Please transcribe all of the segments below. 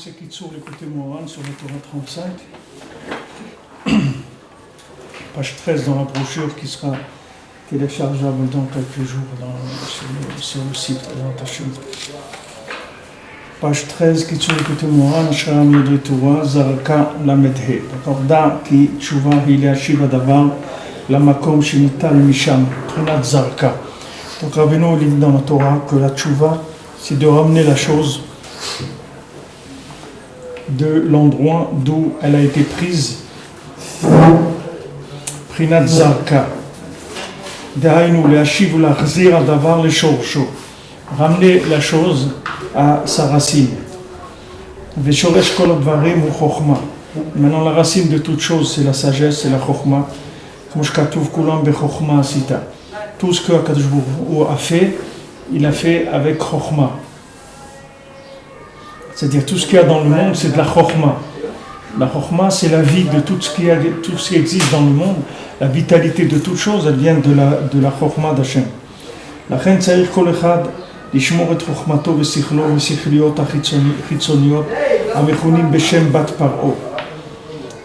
c'est Kitsour, l'écouté Moran sur la Torah 35, page 13 dans la brochure qui sera téléchargeable dans quelques jours sur le site présentation. Page 13, Kitsour, l'écouté Moran, Shram Yodri Torah, Zarka Lamedhe. D'accord, Da ki Tshuva hi le'ashiv hadavar lamakom shenital misham, prenat Zarka. Donc Rabbeinu dit dans la Torah que la Tshuva, c'est de ramener la chose de l'endroit d'où elle a été prise. Prinat Zarka. Dahainu le'ashiv ul'achzir hadavar le'shorsho. Ramener la chose à sa racine. Ve'shoresh kol advarim hu chokhma. Maintenant la racine de toute chose c'est la sagesse, c'est la chokhma. Comme shkatuv kulam bechokhma asita. Tout ce que Akadosh Baruch Hu a fait, il a fait avec chokhma. C'est-à-dire tout ce qu'il y a dans le monde, c'est de la chokhma. La chokhma, c'est la vie de tout ce qui existe dans le monde. La vitalité de toute chose, elle vient de la chokhma d'Hashem. La chen tzarich kol echad lishmor et chokhmato v'sichlo v'sichliot achitzoniot amechunim b'shem bat paro.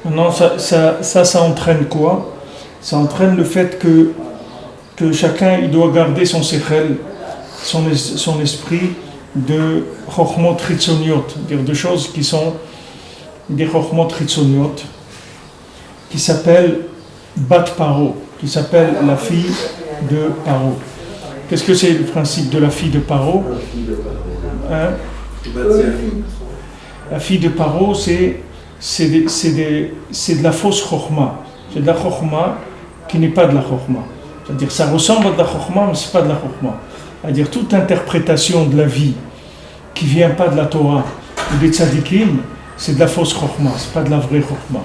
Maintenant, ça entraîne quoi? Ça entraîne le fait que chacun il doit garder son sechel, son esprit de chokhmot chitzoniot, c'est-à-dire de choses qui sont des chokhmot chitzoniot, qui s'appellent bat paro, qui s'appelle la fille de Paro. Qu'est-ce que c'est le principe de la fille de Paro? La fille de Paro, c'est de la fausse chokhma. C'est de la chokhma qui n'est pas de la chokhma. C'est-à-dire ça ressemble à de la chokhma, mais ce n'est pas de la chokhma. C'est-à-dire toute interprétation de la vie qui ne vient pas de la Torah ou des tzadikim, c'est de la fausse chokhma, ce n'est pas de la vraie chokhma.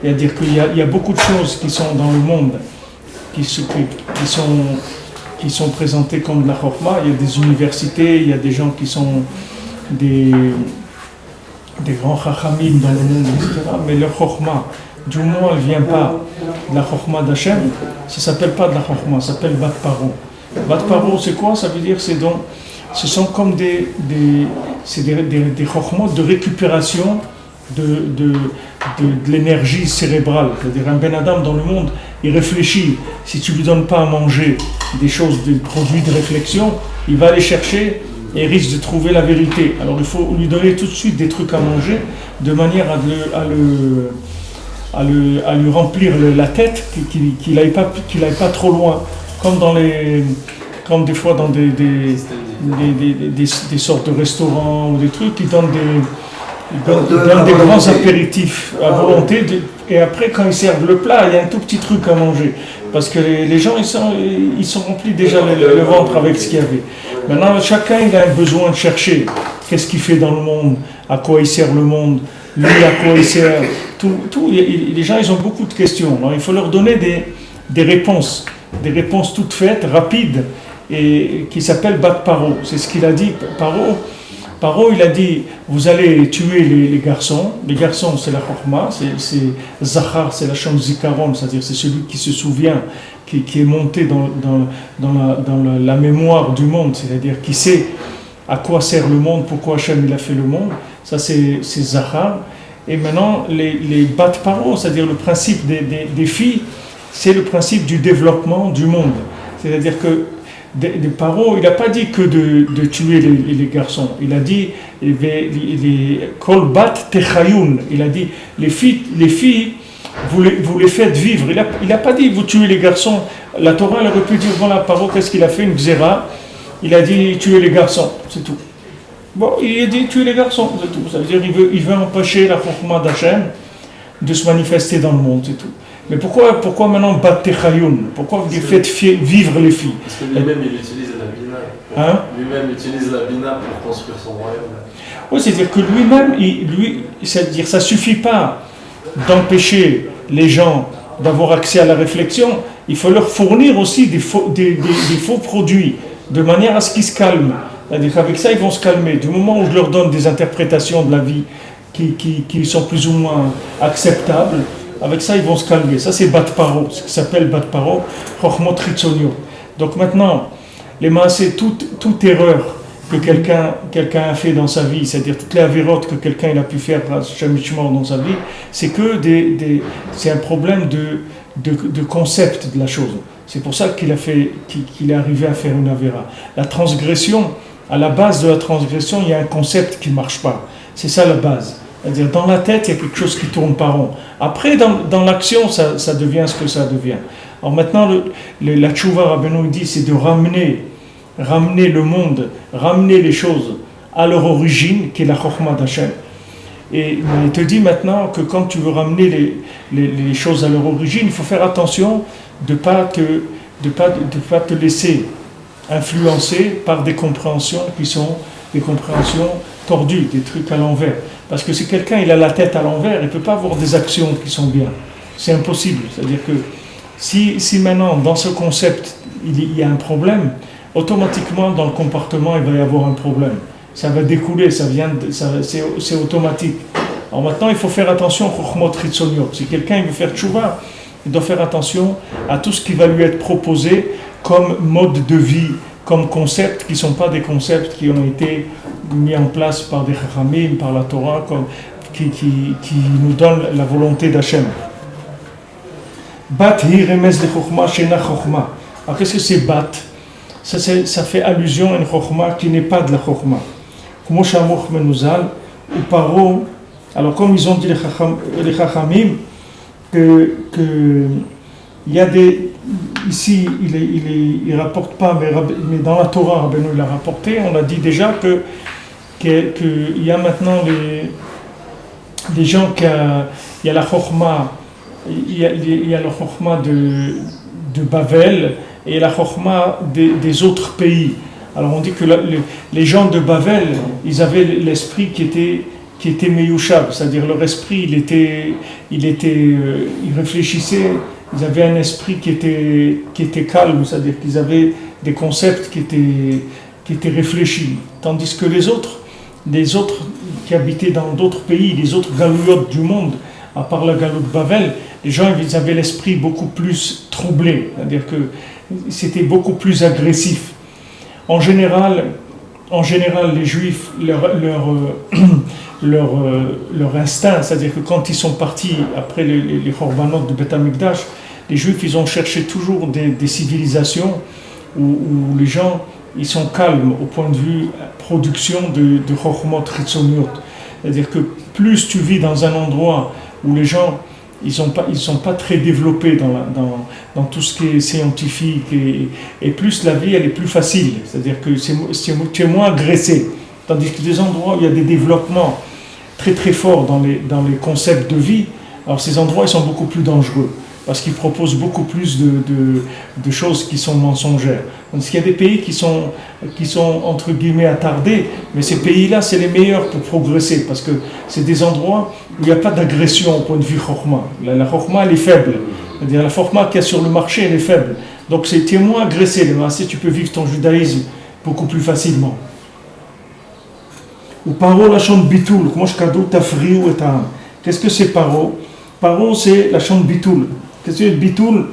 C'est-à-dire qu'il y a beaucoup de choses qui sont dans le monde qui sont présentées comme de la chokhma. Il y a des universités, il y a des gens qui sont des grands chachamim dans le monde, etc. Mais leur chokhma, du moment où elle ne vient pas de la chokhma d'Hachem, ça ne s'appelle pas de la chokhma, ça s'appelle bat paro. Bat paro, c'est quoi? Ça veut dire ce sont comme des chokhmot de récupération de l'énergie cérébrale. C'est-à-dire un ben adam dans le monde, il réfléchit. Si tu ne lui donnes pas à manger des produits de réflexion, il va aller chercher et risque de trouver la vérité. Alors il faut lui donner tout de suite des trucs à manger de manière à lui remplir la tête, qu'il n'aille pas trop loin, comme des fois dans des sortes de restaurants ou des trucs qui donnent des grands apéritifs à volonté, et après quand ils servent le plat, il y a un tout petit truc à manger, parce que les gens ils sont remplis déjà le ventre avec ce qu'il y avait. Maintenant chacun il a un besoin de chercher qu'est-ce qu'il fait dans le monde, à quoi il sert le monde, lui à quoi il sert. Les gens ils ont beaucoup de questions. Alors, il faut leur donner des réponses toutes faites, rapides, et qui s'appellent bat paro. C'est ce qu'il a dit. Paro il a dit vous allez tuer les garçons. Les garçons c'est la chokhma, c'est zachar, c'est la shon zikaron, c'est-à-dire c'est celui qui se souvient, qui est monté dans la mémoire du monde, c'est-à-dire qui sait à quoi sert le monde, pourquoi Hachem il a fait le monde. Ça c'est zachar. Et maintenant, les bat paro, c'est-à-dire le principe des filles, c'est le principe du développement du monde. C'est-à-dire que des paro, il n'a pas dit que de tuer les garçons. Il a dit les kol bat techayun. Il a dit les filles vous les faites vivre. Il n'a pas dit vous tuez les garçons. La Torah elle aurait pu dire voilà Paro, qu'est-ce qu'il a fait, une gzera. Il a dit tuer les garçons, c'est tout. Bon, il a dit tuer les garçons, c'est tout. Ça veut dire il veut empêcher la chokhma d'Hachem de se manifester dans le monde, c'est tout. Mais pourquoi maintenant bat techayun? Pourquoi vous faites vivre les filles? Parce que lui-même il utilise la bina. Lui-même utilise la bina pour construire son royaume. Oui, c'est-à-dire que lui-même, c'est-à-dire ça suffit pas d'empêcher les gens d'avoir accès à la réflexion. Il faut leur fournir aussi des faux produits de manière à ce qu'ils se calment. C'est-à-dire qu'avec ça, ils vont se calmer. Du moment où je leur donne des interprétations de la vie qui sont plus ou moins acceptables, avec ça, ils vont se calmer. Ça, c'est bat paro, ce qui s'appelle bat paro, chokhmot chitzoniot. Donc maintenant, les maasé, toute erreur que quelqu'un a fait dans sa vie, c'est-à-dire toutes les avérotes que quelqu'un il a pu faire dans sa vie, c'est que c'est un problème de concept de la chose. C'est pour ça qu'il est arrivé à faire une avéra. La transgression, à la base de la transgression, il y a un concept qui ne marche pas. C'est ça la base. C'est-à-dire, dans la tête, il y a quelque chose qui tourne pas rond. Après, dans l'action, ça devient ce que ça devient. Alors maintenant, la tchouva, Rabbeinu dit, c'est de ramener le monde, ramener les choses à leur origine, qui est la chokhmah d'Hachem. Et il te dit maintenant que quand tu veux ramener les choses à leur origine, il faut faire attention de pas te laisser influencer par des compréhensions qui sont des compréhensions tordues, des trucs à l'envers. Parce que si quelqu'un il a la tête à l'envers, il ne peut pas avoir des actions qui sont bien. C'est impossible. C'est-à-dire que si maintenant, dans ce concept, il y a un problème, automatiquement, dans le comportement, il va y avoir un problème. Ça va découler, c'est automatique. Alors maintenant, il faut faire attention au chokhmot chitzoniot. Si quelqu'un veut faire tchouva, il doit faire attention à tout ce qui va lui être proposé comme mode de vie, comme concepts qui ne sont pas des concepts qui ont été mis en place par des chachamim, par la Torah, qui nous donnent la volonté d'Hachem. Bat hi remez le chokhmah shena chokhmah. Alors qu'est-ce que c'est bat? Ça fait allusion à une chokhmah qui n'est pas de la chokhmah. Comme Shamuch Menuzal ou Paro. Alors comme ils ont dit les chachamim que il y a des ici il rapporte pas mais dans la Torah Rabbeinu l'a rapporté. On a dit déjà que il y a maintenant les gens il y a la chokhmah, il y a la chokhmah de Bavel et la chokhmah des autres pays. Alors on dit que les gens de Bavel, ils avaient l'esprit qui était meyushab, c'est-à-dire leur esprit ils réfléchissaient, ils avaient un esprit qui était calme, c'est-à-dire qu'ils avaient des concepts qui étaient réfléchis, tandis que les autres qui habitaient dans d'autres pays, les autres galouyotes du monde, à part la galoute de Bavel, les gens ils avaient l'esprit beaucoup plus troublé, c'est-à-dire que c'était beaucoup plus agressif. En général, les Juifs, leur instinct, c'est-à-dire que quand ils sont partis après les Korbanot de Beth Amikdash, les Juifs ils ont cherché toujours des civilisations où les gens ils sont calmes au point de vue production de chokhmot chitzoniot. C'est-à-dire que plus tu vis dans un endroit où les gens ils sont pas très développés dans tout ce qui est scientifique et plus la vie elle est plus facile, c'est-à-dire que tu es moins agressé, tandis que des endroits où il y a des développements très très forts dans les concepts de vie, alors ces endroits ils sont beaucoup plus dangereux parce qu'ils proposent beaucoup plus de choses qui sont mensongères. Donc il y a des pays qui sont entre guillemets attardés, mais ces pays-là c'est les meilleurs pour progresser parce que c'est des endroits où il n'y a pas d'agression au point de vue chokhmah. La chokhmah elle est faible, c'est-à-dire la chokhmah qu'il y a sur le marché elle est faible. Donc tu es moins agressé, les massés, tu peux vivre ton judaïsme beaucoup plus facilement. Ou paro lachon bitoul, qu'est-ce que c'est paro? Paro c'est lachon bitoul. Qu'est-ce que c'est bitoul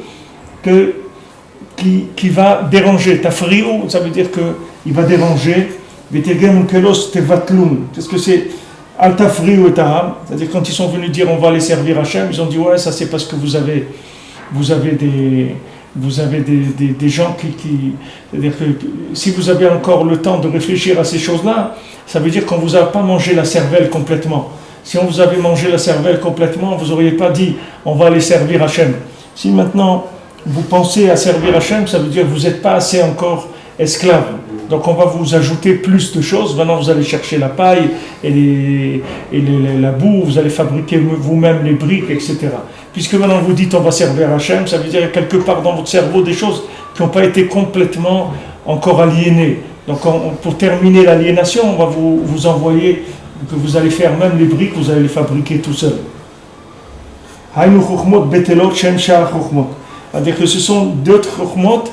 qui va déranger? Tafriou, ça veut dire qu'il va déranger. Qu'est-ce que c'est? Al tafriou et ta'am, c'est-à-dire quand ils sont venus dire on va aller servir Hachem, ils ont dit ouais ça c'est parce que vous avez des gens qui c'est-à-dire que si vous avez encore le temps de réfléchir à ces choses-là, ça veut dire qu'on vous a pas mangé la cervelle complètement. Si on vous avait mangé la cervelle complètement, vous n'auriez pas dit on va aller servir Hachem. Si maintenant vous pensez à servir Hachem, ça veut dire que vous n'êtes pas assez encore esclave. Donc on va vous ajouter plus de choses. Maintenant vous allez chercher la paille et la boue, vous allez fabriquer vous-même les briques, etc. Puisque maintenant vous dites on va servir Hachem, ça veut dire quelque part dans votre cerveau des choses qui n'ont pas été complètement encore aliénées. Donc pour terminer l'aliénation, on va vous envoyer que vous allez faire même les briques, vous allez les fabriquer tout seul. C'est-à-dire que ce sont d'autres chokhmot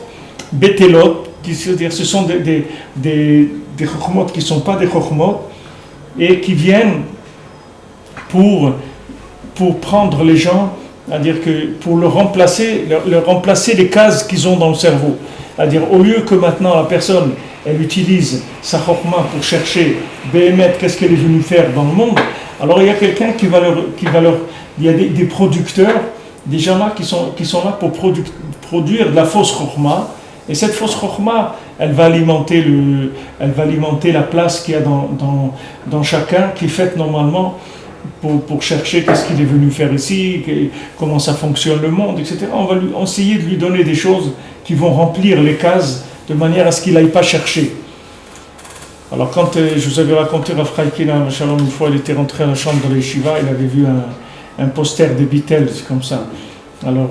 betelot, c'est-à-dire ce sont des chokhmot qui ne sont pas des chokhmot et qui viennent pour prendre les gens, c'est-à-dire que pour leur remplacer les cases qu'ils ont dans le cerveau. C'est-à-dire, au lieu que maintenant la personne, elle utilise sa chokma pour chercher, Béhémet, qu'est-ce qu'elle est venue faire dans le monde, alors il y a quelqu'un qui va leur il y a des producteurs, des gens là qui sont là pour produire de la fausse chokma, et cette fausse chokma, elle va alimenter la place qu'il y a dans chacun, qui est faite normalement pour chercher qu'est-ce qu'il est venu faire ici, comment ça fonctionne le monde, etc. On va essayer de lui donner des choses qui vont remplir les cases de manière à ce qu'il n'aille pas chercher. Alors quand je vous avais raconté Rav Chaikina, une fois il était rentré à la chambre de l'Yeshiva, il avait vu un poster des Beatles comme ça. Alors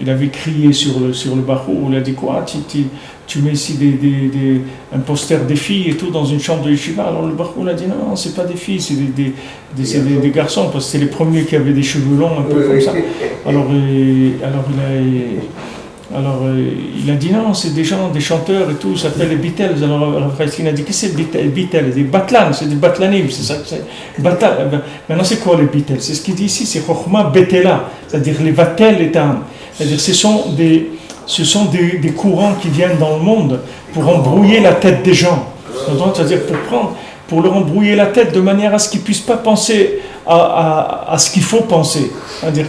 il avait crié sur le barreau, il a dit quoi, tu mets ici un poster des filles et tout dans une chambre de Yeshiva. Alors le barreau a dit non, c'est pas des filles, c'est des garçons, parce que c'est les premiers qui avaient des cheveux longs, un peu comme ça. Alors il a dit non, c'est des gens, des chanteurs et tout, ils s'appellent les Beatles. Alors Rav Chaikina a dit qu'est-ce que c'est les Beatles? Des Batlan, c'est des Batlanim, c'est ça que c'est. Maintenant c'est quoi les Beatles? C'est ce qu'il dit ici, c'est Chokhma Betela, c'est-à-dire les Vatel et Tam. C'est-à-dire ce sont des courants qui viennent dans le monde pour embrouiller la tête des gens. C'est-à-dire pour leur embrouiller la tête de manière à ce qu'ils ne puissent pas penser à ce qu'il faut penser. C'est-à-dire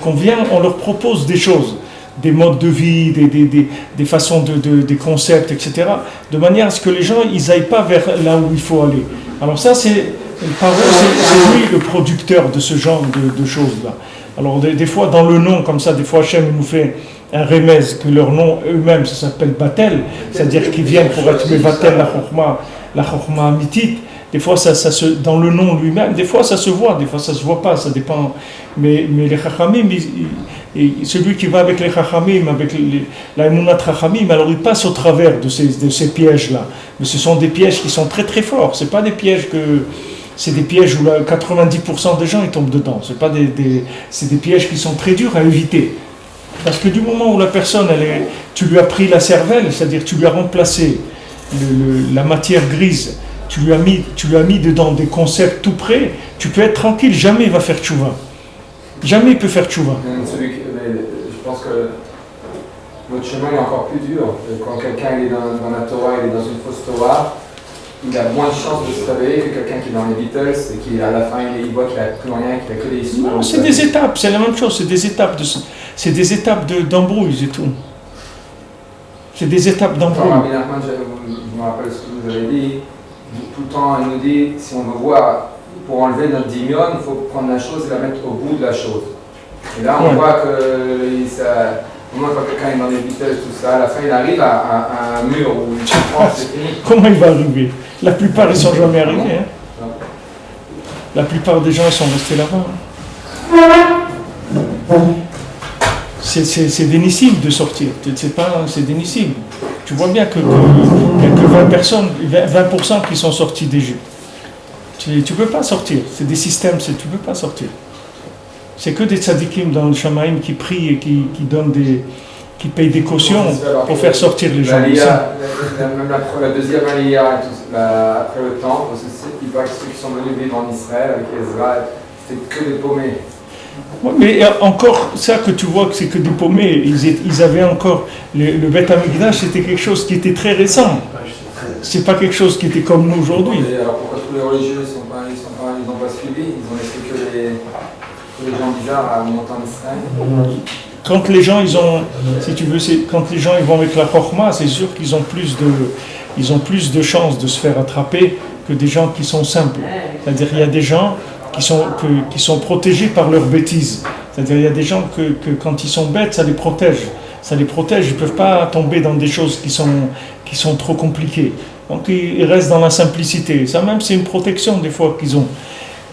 on leur propose des choses, des modes de vie, des façons des concepts, etc. de manière à ce que les gens ils n'aillent pas vers là où il faut aller. Alors ça, c'est lui le producteur de ce genre de choses-là. Alors des fois, dans le nom, comme ça, des fois Hachem nous fait un remez, que leur nom eux-mêmes, ça s'appelle Batel, c'est-à-dire qu'ils viennent pour être Batel, la Chokhma Amitit. Des fois, dans le nom lui-même, des fois ça se voit, des fois ça se voit pas, ça dépend. Mais les Chachamim, celui qui va avec les Chachamim, avec la Emunat Chachamim, alors il passe au travers de ces pièges-là. Mais ce sont des pièges qui sont très très forts. C'est pas des pièges c'est des pièges où 90% des gens ils tombent dedans. C'est des pièges qui sont très durs à éviter. Parce que du moment où la personne, tu lui as pris la cervelle, c'est-à-dire tu lui as remplacé la matière grise, tu lui as mis dedans des concepts tout près, tu peux être tranquille, jamais il va faire tchouva. Jamais il peut faire tchouva. Je pense que votre chemin est encore plus dur. Quand quelqu'un est dans la Torah, il est dans une fausse Torah, il a moins de chances de se réveiller que quelqu'un qui est dans les Beatles et qui à la fin il voit qu'il n'a plus rien, qu'il n'a que des histoires. Non, c'est des étapes, c'est la même chose, c'est des étapes d'embrouille et tout. C'est des étapes d'embrouille. Rabbi Nachman, je me rappelle ce que vous avez dit, tout le temps il nous dit, si on veut voir, pour enlever notre dimion, il faut prendre la chose et la mettre au bout de la chose. Et là on voit que au moins quand quelqu'un est dans les Beatles, tout ça, à la fin il arrive à un mur où il comprend que c'est fini. Comment il va arriver? La plupart, ils ne sont jamais arrivés. Hein. La plupart des gens, ils sont restés là-bas. C'est dénissible de sortir. C'est dénissible. Tu vois bien qu'il n'y a que 20 personnes, 20% qui sont sortis d'Égypte. Tu ne peux pas sortir. C'est des systèmes, tu ne peux pas sortir. C'est que des tzadikim dans le Shamaïm qui prient et qui donnent qui payent des cautions pour faire sortir les gens. Même la deuxième aliyah, après le temps, parce que il paraît que ceux qui sont venus vivre en Israël avec Ezra, c'était que des paumés. Oui, mais encore, ça que tu vois que c'est que des paumés, ils avaient encore, le Beth Amikdash, c'était quelque chose qui était très récent. C'est pas quelque chose qui était comme nous aujourd'hui. Alors pourquoi tous les religieux ils n'ont pas suivi, ils ont laissé que les gens bizarres à monter en Israël? Quand les gens, si tu veux, quand les gens ils vont avec la Chokhma, c'est sûr qu'ils ont plus de chances de se faire attraper que des gens qui sont simples. C'est-à-dire il y a des gens qui sont protégés par leur bêtise. C'est-à-dire il y a des gens que quand ils sont bêtes, ça les protège. Ils ne peuvent pas tomber dans des choses qui sont trop compliquées. Donc ils restent dans la simplicité. Ça même, c'est une protection des fois qu'ils ont.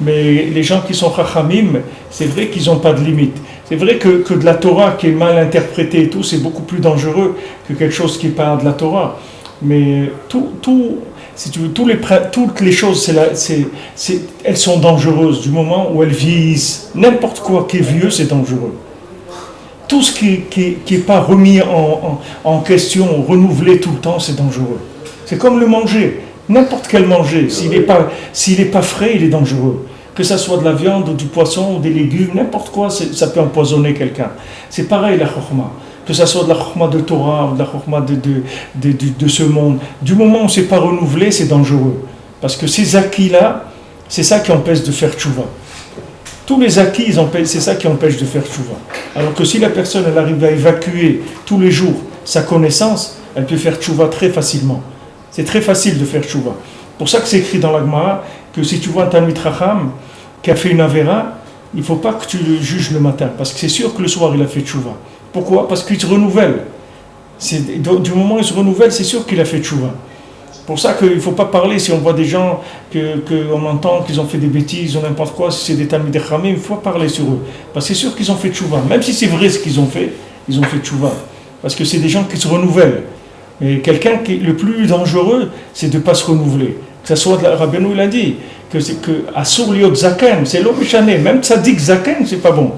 Mais les gens qui sont chachamim, c'est vrai qu'ils n'ont pas de limite. C'est vrai que de la Torah qui est mal interprétée et tout, c'est beaucoup plus dangereux que quelque chose qui n'est pas de la Torah. Mais si tu veux, toutes les choses, elles sont dangereuses du moment où elles vieillissent. N'importe quoi qui est vieux, c'est dangereux. Tout ce qui n'est pas remis en question, renouvelé tout le temps, c'est dangereux. C'est comme le manger. N'importe quel manger, s'il n'est pas frais, il est dangereux. Que ça soit de la viande ou du poisson ou des légumes, n'importe quoi, ça peut empoisonner quelqu'un. C'est pareil la chokhma. que ça soit de la chokma de Torah ou de la chokma de ce monde. Du moment où on ne s'est pas renouvelé, c'est dangereux. Parce que ces acquis-là, c'est ça qui empêche de faire tchouva. Tous les acquis, c'est ça qui empêche de faire tchouva. Alors que si la personne elle arrive à évacuer tous les jours sa connaissance, elle peut faire tchouva très facilement. C'est très facile de faire tchouva. Pour ça que c'est écrit dans la Gemara que si tu vois un Talmid Chacham qui a fait une avéra, il ne faut pas que tu le juges le matin, parce que c'est sûr que le soir il a fait tchouva. Pourquoi? Parce qu'il se renouvelle. Du moment où il se renouvelle, c'est sûr qu'il a fait tchouva. Pour ça qu'il ne faut pas parler si on voit des gens qu'on entend qu'ils ont fait des bêtises ou n'importe quoi, si c'est des Talmidei Chachamim, il faut parler sur eux. Parce que c'est sûr qu'ils ont fait tchouva. Même si c'est vrai ce qu'ils ont fait, ils ont fait tchouva. Parce que c'est des gens qui se renouvellent. Et quelqu'un qui le plus dangereux, c'est de ne pas se renouveler. Que ce soit, Rabbeinu il a dit, que Asur liot zaken, c'est l'obéchané. Même tzaddik zaken, c'est pas bon.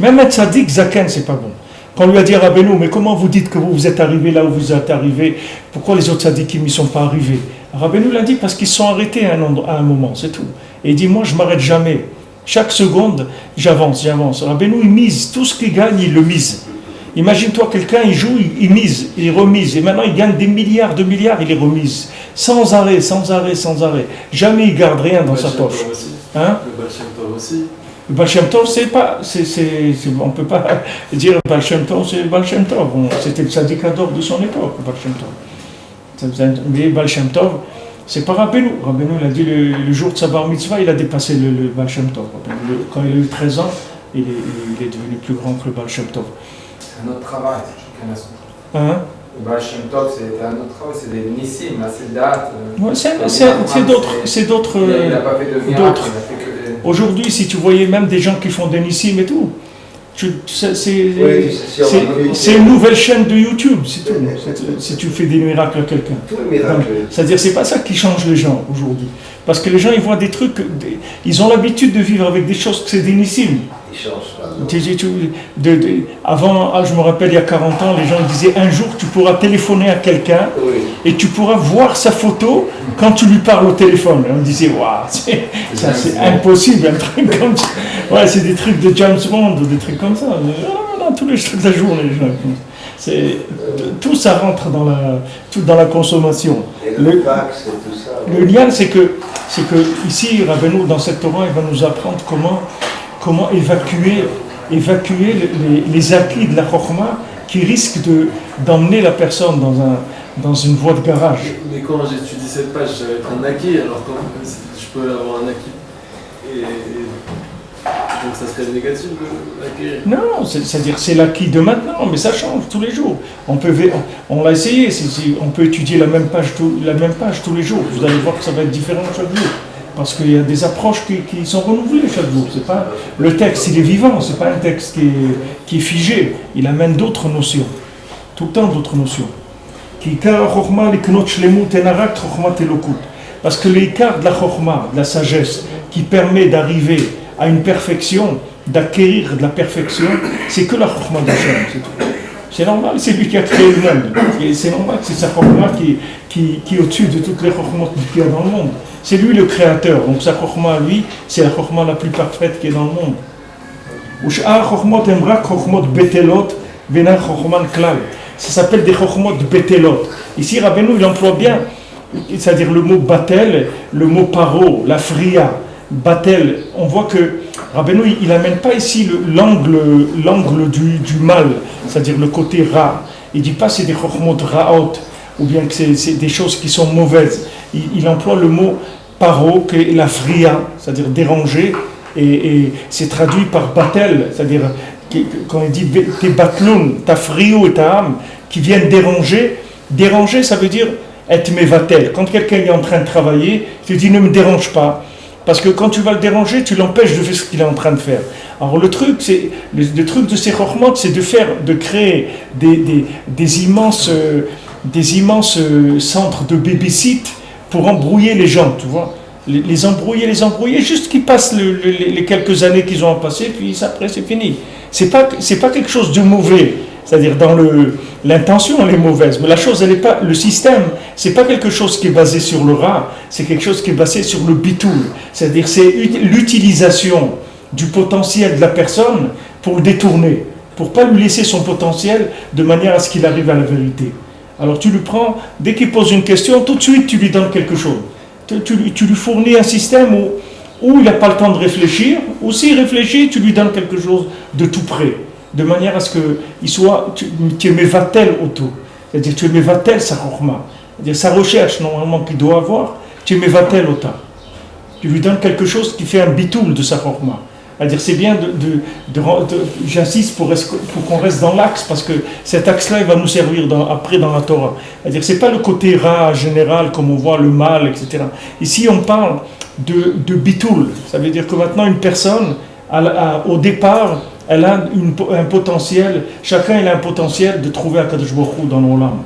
Même un tzaddik zaken, c'est pas bon. Quand on lui a dit à Rabbeinu, mais comment vous dites que vous êtes arrivé là où vous êtes arrivé? Pourquoi les autres tzaddikim ne sont pas arrivés? Rabbeinu l'a dit parce qu'ils sont arrêtés à un moment, c'est tout. Et il dit, moi je ne m'arrête jamais. Chaque seconde, j'avance. Rabbeinu, il mise. Tout ce qu'il gagne, il le mise. Imagine-toi, quelqu'un, il joue, il mise, il remise. Et maintenant, il gagne des milliards de milliards, il les remise. Sans arrêt. Jamais il garde rien dans sa poche. Hein? Le Baal Shem Tov aussi. Le Baal Shem Tov, c'est pas, on ne peut pas dire Baal Shem Tov, c'est Baal Shem Tov. C'était le tzaddik-ador de son époque, Baal Shem Tov. Mais Baal Shem Tov, c'est pas Rabbeinu. Rabbeinu, il a dit le jour de sa bar mitzvah, il a dépassé le Baal Shem Tov. Quand il a eu 13 ans, il est devenu plus grand que le Baal Shem Tov. C'est un autre travail, chacun a son travail. Hein? Le Baal Shem Tov, c'est un autre travail, c'est des nissim, là, c'est date. Ouais, c'est d'autres. Il n'a pas fait de miracle, il a fait que des... Aujourd'hui, si tu voyais même des gens qui font des nissim et tout, c'est une nouvelle chaîne de YouTube, c'est tout. Si tu fais des miracles à quelqu'un. C'est-à-dire, c'est pas ça qui change les gens aujourd'hui. Parce que les gens, ils voient des trucs, ils ont l'habitude de vivre avec des choses que c'est des nissim. Avant, je me rappelle, il y a 40 ans, les gens disaient un jour tu pourras téléphoner à quelqu'un et tu pourras voir sa photo quand tu lui parles au téléphone. Et on disait, waouh, c'est impossible, un truc comme ça. Ouais, c'est des trucs de James Bond, des trucs comme ça. Non, tous les trucs de la journée, les gens. Tout ça rentre dans la consommation. Le lien, c'est que ici, Rabbeinu, dans cette Torah, il va nous apprendre comment évacuer les acquis de la Chokhmah qui risquent d'emmener la personne dans une voie de garage. Mais quand j'étudie cette page, ça va être un acquis, alors quand je peux avoir un acquis. Donc ça serait négatif de l'acquérir? Non, c'est-à-dire c'est l'acquis de maintenant, mais ça change tous les jours. On l'a essayé, on peut étudier la même page tous les jours. Vous allez voir que ça va être différent chaque jour. Parce qu'il y a des approches qui sont renouvelées chaque jour. C'est pas, le texte, il est vivant, c'est pas un texte qui est figé. Il amène d'autres notions. Tout le temps d'autres notions. Parce que l'écart de la chokhmah, de la sagesse, qui permet d'arriver à une perfection, d'acquérir de la perfection, c'est que la chokhmah d'Hachem, c'est tout. C'est normal, c'est lui qui a créé le monde. Et c'est normal que c'est sa chokhmah qui est au-dessus de toutes les chokhmahs qu'il y a dans le monde. C'est lui le créateur, donc sa chokhmah, lui, c'est la chokhmah la plus parfaite qui est dans le monde. Ça s'appelle des chokhmot betelot. Ici, Rabbeinu, il emploie bien, c'est-à-dire le mot batel, le mot paro, la fria, batel. On voit que Rabbeinu, il n'amène pas ici l'angle du mal, c'est-à-dire le côté ra. Il ne dit pas c'est des chokhmot raot, ou bien que c'est des choses qui sont mauvaises. Il emploie le mot paro, qui est la fria, c'est-à-dire déranger, et c'est traduit par batel, c'est-à-dire quand il dit tes batloun, ta frio et ta âme, qui viennent déranger, ça veut dire être mevatel. Quand quelqu'un est en train de travailler, tu dis ne me dérange pas, parce que quand tu vas le déranger, tu l'empêches de faire ce qu'il est en train de faire. Alors le truc de ces chokhmot, c'est de créer des immenses centres de baby-sit pour embrouiller les gens, tu vois, les embrouiller, juste qu'ils passent les quelques années qu'ils ont à passer, puis après c'est fini. C'est pas quelque chose de mauvais, c'est-à-dire dans l'intention elle est mauvaise, mais la chose elle est pas, le système, c'est pas quelque chose qui est basé sur le rat, c'est quelque chose qui est basé sur le bitoul, c'est-à-dire c'est l'utilisation du potentiel de la personne pour le détourner. pour pas lui laisser son potentiel de manière à ce qu'il arrive à la vérité. Alors tu lui prends, dès qu'il pose une question, tout de suite tu lui donnes quelque chose. Tu lui fournis un système où il n'a pas le temps de réfléchir, ou s'il réfléchit, tu lui donnes quelque chose de tout près, de manière à ce qu'il soit, tu mevatel autour. C'est-à-dire tu mevatel sa chorma. C'est-à-dire sa recherche normalement qu'il doit avoir, tu mevatel autant. Tu lui donnes quelque chose qui fait un bitoul de sa chorma. C'est-à-dire c'est bien j'insiste pour qu'on reste dans l'axe, parce que cet axe-là il va nous servir après dans la Torah. C'est-à-dire c'est pas le côté rat général comme on voit le mal, etc. Ici on parle de bitoul. Ça veut dire que maintenant une personne, au départ, elle a un potentiel, chacun il a un potentiel de trouver Akadosh Baruch Hu dans l'Olam.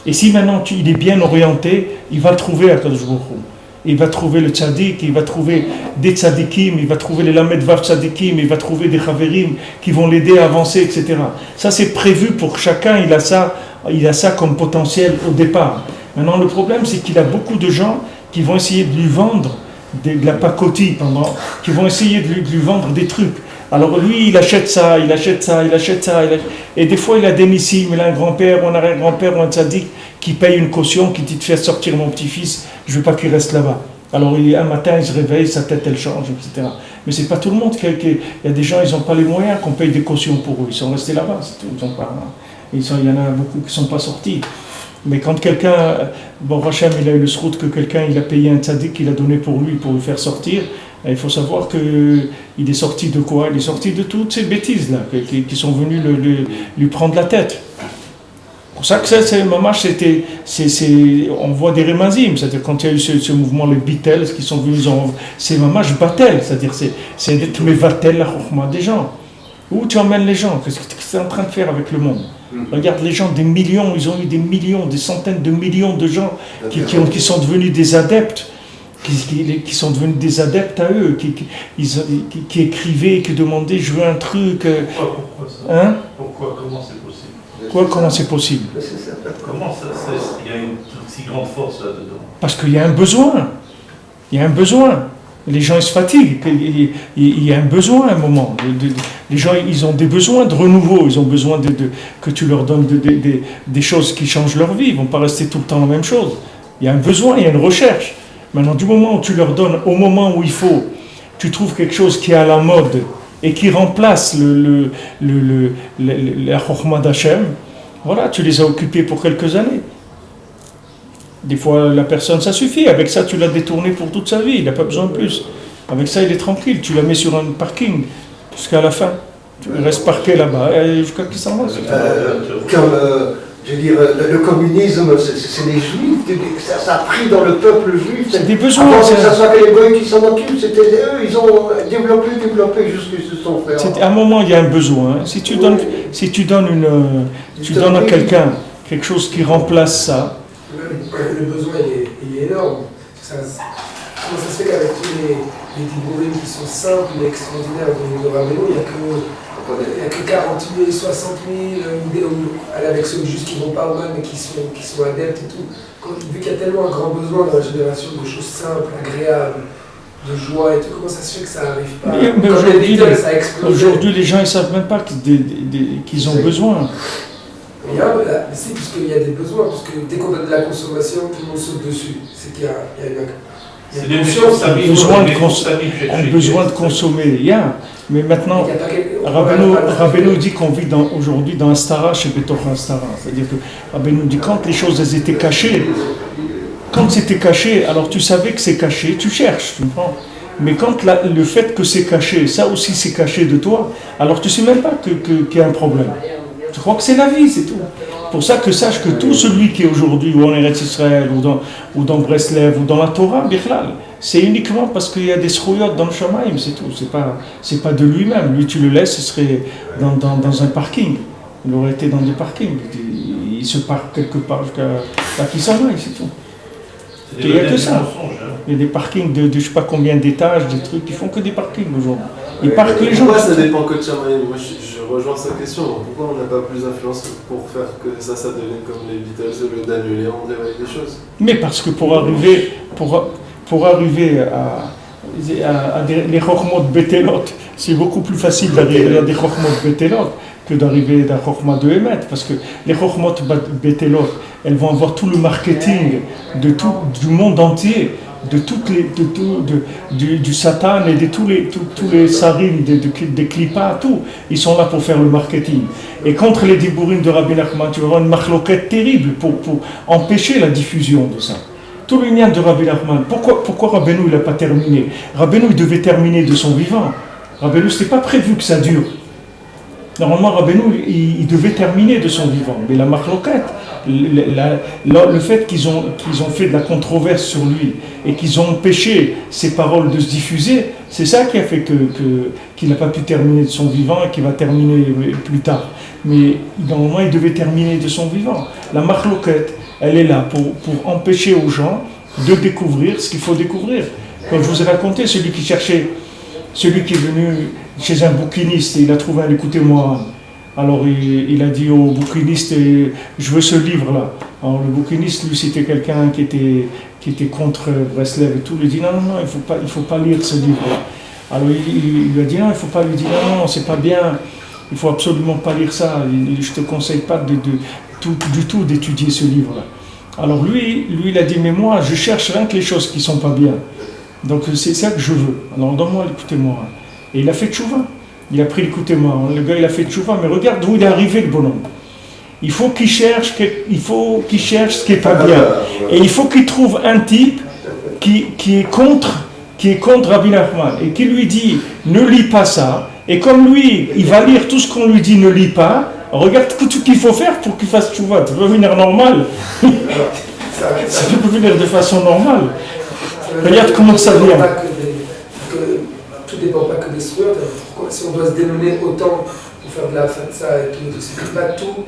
Et si maintenant il est bien orienté, il va trouver Akadosh Baruch Hu. Il va trouver le tzaddik, il va trouver des tzaddikim, il va trouver les lamed vav tzaddikim, il va trouver des chaverim qui vont l'aider à avancer, etc. Ça c'est prévu pour chacun, il a ça comme potentiel au départ. Maintenant le problème c'est qu'il a beaucoup de gens qui vont essayer de lui vendre de la pacotille, qui vont essayer de lui vendre des trucs. Alors lui il achète ça, et des fois il a des missiles, il a un grand-père ou un arrière-grand-père ou un tzaddik qui paye une caution, qui dit fais sortir mon petit-fils, je ne veux pas qu'il reste là-bas. Alors un matin il se réveille, sa tête elle change, etc. Mais c'est pas tout le monde il y a des gens, ils n'ont pas les moyens qu'on paye des cautions pour eux, ils sont restés là-bas, il y en a beaucoup qui ne sont pas sortis. Mais quand quelqu'un, Rachem il a eu le srout que quelqu'un il a payé un tzaddik qu'il a donné pour lui faire sortir, il faut savoir qu'il est sorti de quoi? Il est sorti de toutes ces bêtises-là qui sont venues lui prendre la tête. C'est pour ça que c'est mamash, on voit des remazim, c'est-à-dire quand il y a eu ce mouvement, les Beatles qui sont venus, c'est mamash batel, c'est-à-dire c'est d'être mevatel la chokhma des gens. Où tu emmènes les gens? Qu'est-ce que tu es en train de faire avec le monde? Regarde les gens, des millions, ils ont eu des millions, des centaines de millions de gens qui sont devenus des adeptes. Qui sont devenus des adeptes à eux, qui écrivaient, qui demandaient je veux un truc. Pourquoi ça? Hein? Pourquoi? Comment c'est possible? Comment c'est possible? Comment ça il y a une si grande force là-dedans? Parce qu'il y a un besoin. Il y a un besoin. Les gens ils se fatiguent. Il y a un besoin à un moment. Les gens ils ont des besoins de renouveau. Ils ont besoin que tu leur donnes des choses qui changent leur vie. Ils ne vont pas rester tout le temps la même chose. Il y a un besoin, il y a une recherche. Maintenant, du moment où tu leur donnes, au moment où il faut, tu trouves quelque chose qui est à la mode et qui remplace la chokhma d'Hachem, voilà, tu les as occupés pour quelques années. Des fois, la personne, ça suffit. Avec ça, tu l'as détourné pour toute sa vie. Il n'a pas besoin de plus. Avec ça, il est tranquille. Tu la mets sur un parking jusqu'à la fin. Tu restes parqué là-bas jusqu'à qu'il s'en va. Je veux dire, le communisme, c'est les juifs, ça a pris dans le peuple juif. C'est des besoins. Avant que ce soit que les goïs qui s'en occupent, c'était eux, ils ont développé jusqu'à ce qu'ils se sont fait. À un moment, il y a un besoin. Si tu donnes à quelqu'un quelque chose qui remplace ça. Le besoin, il est énorme. Comment ça se fait qu'avec tous les diborim qui sont simples et extraordinaires de Rabbeinu, il n'y a que 40 000, 60 000, avec ceux juste qui ne vont pas au mal mais qui sont adeptes et tout. Vu qu'il y a tellement un grand besoin dans la génération de choses simples, agréables, de joie et tout, comment ça se fait que ça n'arrive pas? Mais aujourd'hui, les gens ne savent même pas qu'ils ont besoin. Si, puisqu'il y a des besoins, parce que dès qu'on donne de la consommation, tout le monde saute dessus. C'est qu'il y a un besoin de consommer. Il y a. Mais maintenant, Rabbeinu dit qu'on vit aujourd'hui dans un stara chez Betoch un stara. C'est-à-dire que Rabbeinu dit quand les choses elles étaient cachées, quand c'était caché, alors tu savais que c'est caché, tu cherches, tu comprends? Mais quand le fait que c'est caché, ça aussi c'est caché de toi, alors tu sais même pas qu'il y a un problème. Tu crois que c'est la vie, c'est tout. Pour ça que sache que tout celui qui est aujourd'hui ou en Eretz Israël ou dans Breslev ou dans la Torah, Bichlal, c'est uniquement parce qu'il y a des srouyot dans le Shamaïm, c'est tout. C'est pas de lui-même. Lui, tu le laisses, il serait dans un parking. Il aurait été dans des parkings. Il se parque quelque part jusqu'à qui s'en va, c'est tout. Il n'y a que ça. Il y a des parkings de je ne sais pas combien d'étages, des trucs qui font que des parkings aujourd'hui. Ils parquent les gens. Pourquoi ça dépend que de Shamaïm? Moi, je rejoins sa question. Pourquoi on n'a pas plus d'influence pour faire que ça devienne comme les Beatles au lieu d'annuler, on dirait des choses? Mais parce que pour arriver à les chokhmot betelot, c'est beaucoup plus facile d'arriver à des chokhmot betelot que d'arriver d'un Chokhmah de Emet, parce que les Chokhmot Betelot, elles vont avoir tout le marketing du monde entier, du Satan et de tous les sarim, des Klippas, tout. Ils sont là pour faire le marketing. Et contre les Dibourim de Rabbi Nachman, tu vas avoir une marloquette terrible pour empêcher la diffusion de ça. Tout le lien de Rabbi Nachman. Pourquoi Rabbeinu il n'a pas terminé? Rabbeinu il devait terminer de son vivant. Rabbeinu, ce n'était pas prévu que ça dure. Normalement, Rabbeinu, il devait terminer de son vivant. Mais la marloquette, le fait qu'ils ont fait de la controverse sur lui et qu'ils ont empêché ses paroles de se diffuser, c'est ça qui a fait qu'il n'a pas pu terminer de son vivant et qu'il va terminer plus tard. Mais normalement, il devait terminer de son vivant. La marloquette, elle est là pour empêcher aux gens de découvrir ce qu'il faut découvrir. Comme je vous ai raconté, celui qui est venu chez un bouquiniste et il a trouvé un écoutez-moi. Alors il a dit au bouquiniste, je veux ce livre-là. Alors le bouquiniste, lui, c'était quelqu'un qui était contre Breslev et tout. Il dit non, il faut pas lire ce livre-là. Alors il lui a dit non, il ne faut pas lui dire non, c'est pas bien. Il faut absolument pas lire ça. Je te conseille pas du tout d'étudier ce livre-là. Alors lui, il a dit mais moi, je cherche rien que les choses qui sont pas bien. Donc c'est ça que je veux. Alors donne-moi l'écoutez-moi. Et il a fait tchouva. Il a pris l'écoutez-moi. Le gars, il a fait tchouva. Mais regarde d'où il est arrivé, le bonhomme. Il faut qu'il cherche ce qui est pas bien. Et il faut qu'il trouve un type qui est contre Rabbi Nachman et qui lui dit ne lis pas ça. Et comme lui, il va lire tout ce qu'on lui dit ne lis pas. Regarde tout ce qu'il faut faire pour qu'il fasse tchouva. Tu peux venir normal. Ça peut venir de façon normale. Regarde comment ça vient. Tout dépend pas que des souhaits. Si on doit se dénommer autant pour faire de la fatsa et tout, c'est pas tout,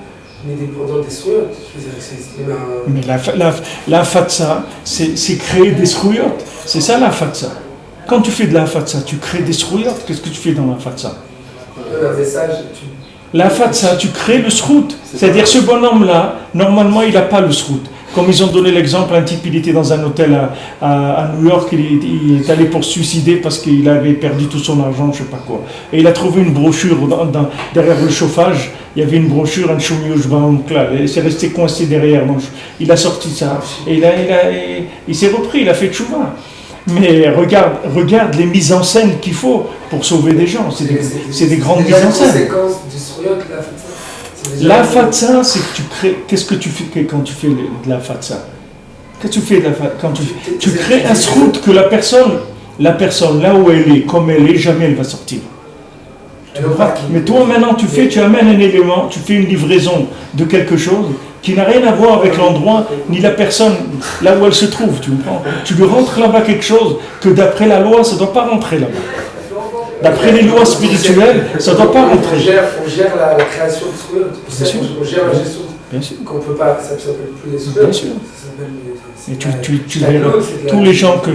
mais dépendant des souhaits. Mais la fatsa, c'est créer des srouillottes. C'est ça la fatsa. Quand tu fais de la fatsa, tu crées des srouillottes. Qu'est-ce que tu fais dans la fatsa? Un message. La fatsa, tu crées le srout. C'est-à-dire ce bonhomme-là, normalement, il n'a pas le srout. Comme ils ont donné l'exemple, un type, il était dans un hôtel à New York, il est allé pour se suicider parce qu'il avait perdu tout son argent, je ne sais pas quoi. Et il a trouvé une brochure derrière le chauffage, il y avait une brochure, un choumiouz baoumkla, il s'est resté coincé derrière, donc il a sorti ça. Et il s'est repris, il a fait tchouva. Mais regarde les mises en scène qu'il faut pour sauver des gens, c'est des grandes mises en scène. La fatsa, c'est que tu crées. Qu'est-ce que tu fais quand tu fais de la fatsa? Qu'est-ce que tu fais de la fatsa? Quand tu crées un srout que la personne, là où elle est, comme elle est, jamais elle va sortir. Mais toi maintenant tu amènes un élément, tu fais une livraison de quelque chose qui n'a rien à voir avec l'endroit ni la personne là où elle se trouve. Tu lui rentres là-bas quelque chose que d'après la loi ça ne doit pas rentrer là-bas. D'après les lois spirituelles, ça ne doit pas rentrer. On gère la création de souhaits. On gère la gestion. Bien sûr. Qu'on peut pas, ça ne s'appelle plus des souhaits. Bien sûr. Et tu verras tous les gens que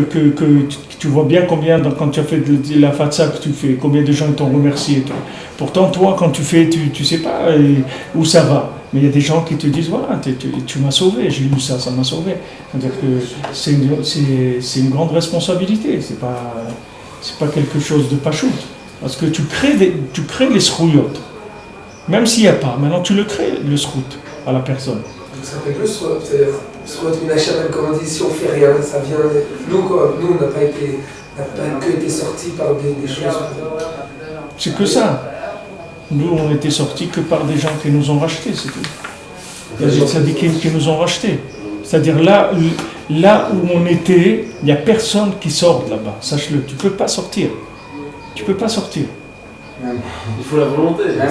tu vois bien combien, quand tu as fait de la fatsa que tu fais, combien de gens t'ont remercié. Toi. Pourtant, toi, quand tu fais, tu sais pas où ça va. Mais il y a des gens qui te disent, voilà, tu m'as sauvé, j'ai lu ça m'a sauvé. C'est-à-dire que c'est une grande responsabilité, c'est pas quelque chose de pachout. Parce que tu crées les srouillottes. Même s'il n'y a pas, maintenant tu le crées, le srout, à la personne. Donc ça fait plus, c'est-à-dire, soit une achat, comme on dit, si on fait rien, ça vient. Nous, on n'a pas que été sortis par des choses. C'est que ça. Nous, on était sortis que par des gens qui nous ont rachetés, c'est tout. Il y a des tzadikim qui nous ont rachetés. C'est-à-dire là où on était, il n'y a personne qui sort de là-bas. Sache-le, tu ne peux pas sortir. Tu ne peux pas sortir. Il faut la volonté. Il n'y a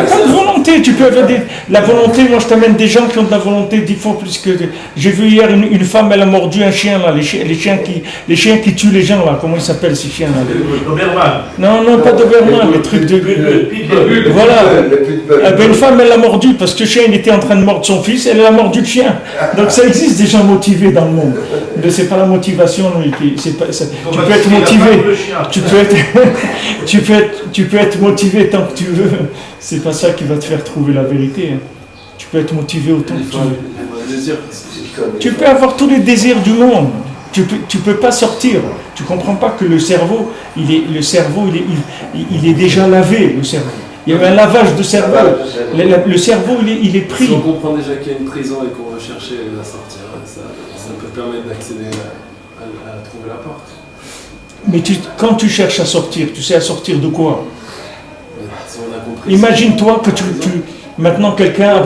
pas de volonté. Tu peux avoir la volonté, moi je t'amène des gens qui ont de la volonté 10 fois plus que. J'ai vu hier une femme, elle a mordu un chien là, les chiens qui tuent les gens là, comment ils s'appellent ces chiens là? Doberman. Non, pas Doberman, les trucs de. Voilà. Une femme, elle l'a mordu parce que le chien il était en train de mordre son fils, elle a mordu le chien. Donc ça existe des gens motivés dans le monde. Mais c'est pas la motivation, tu peux être motivé. Tu peux être motivé tant que tu veux. C'est pas ça qui va te faire trouver la vérité. Tu peux être motivé autant que tu veux. Tu peux avoir tous les désirs du monde. Tu peux pas sortir. Tu comprends pas que le cerveau, il est déjà lavé, le cerveau. Il y avait un lavage de cerveau. Le cerveau, il est pris. Si on comprend déjà qu'il y a une prison et qu'on va chercher à sortir, ça peut permettre d'accéder à trouver la porte. Mais quand tu cherches à sortir, tu sais à sortir de quoi? Si on a compris. Imagine-toi que maintenant quelqu'un,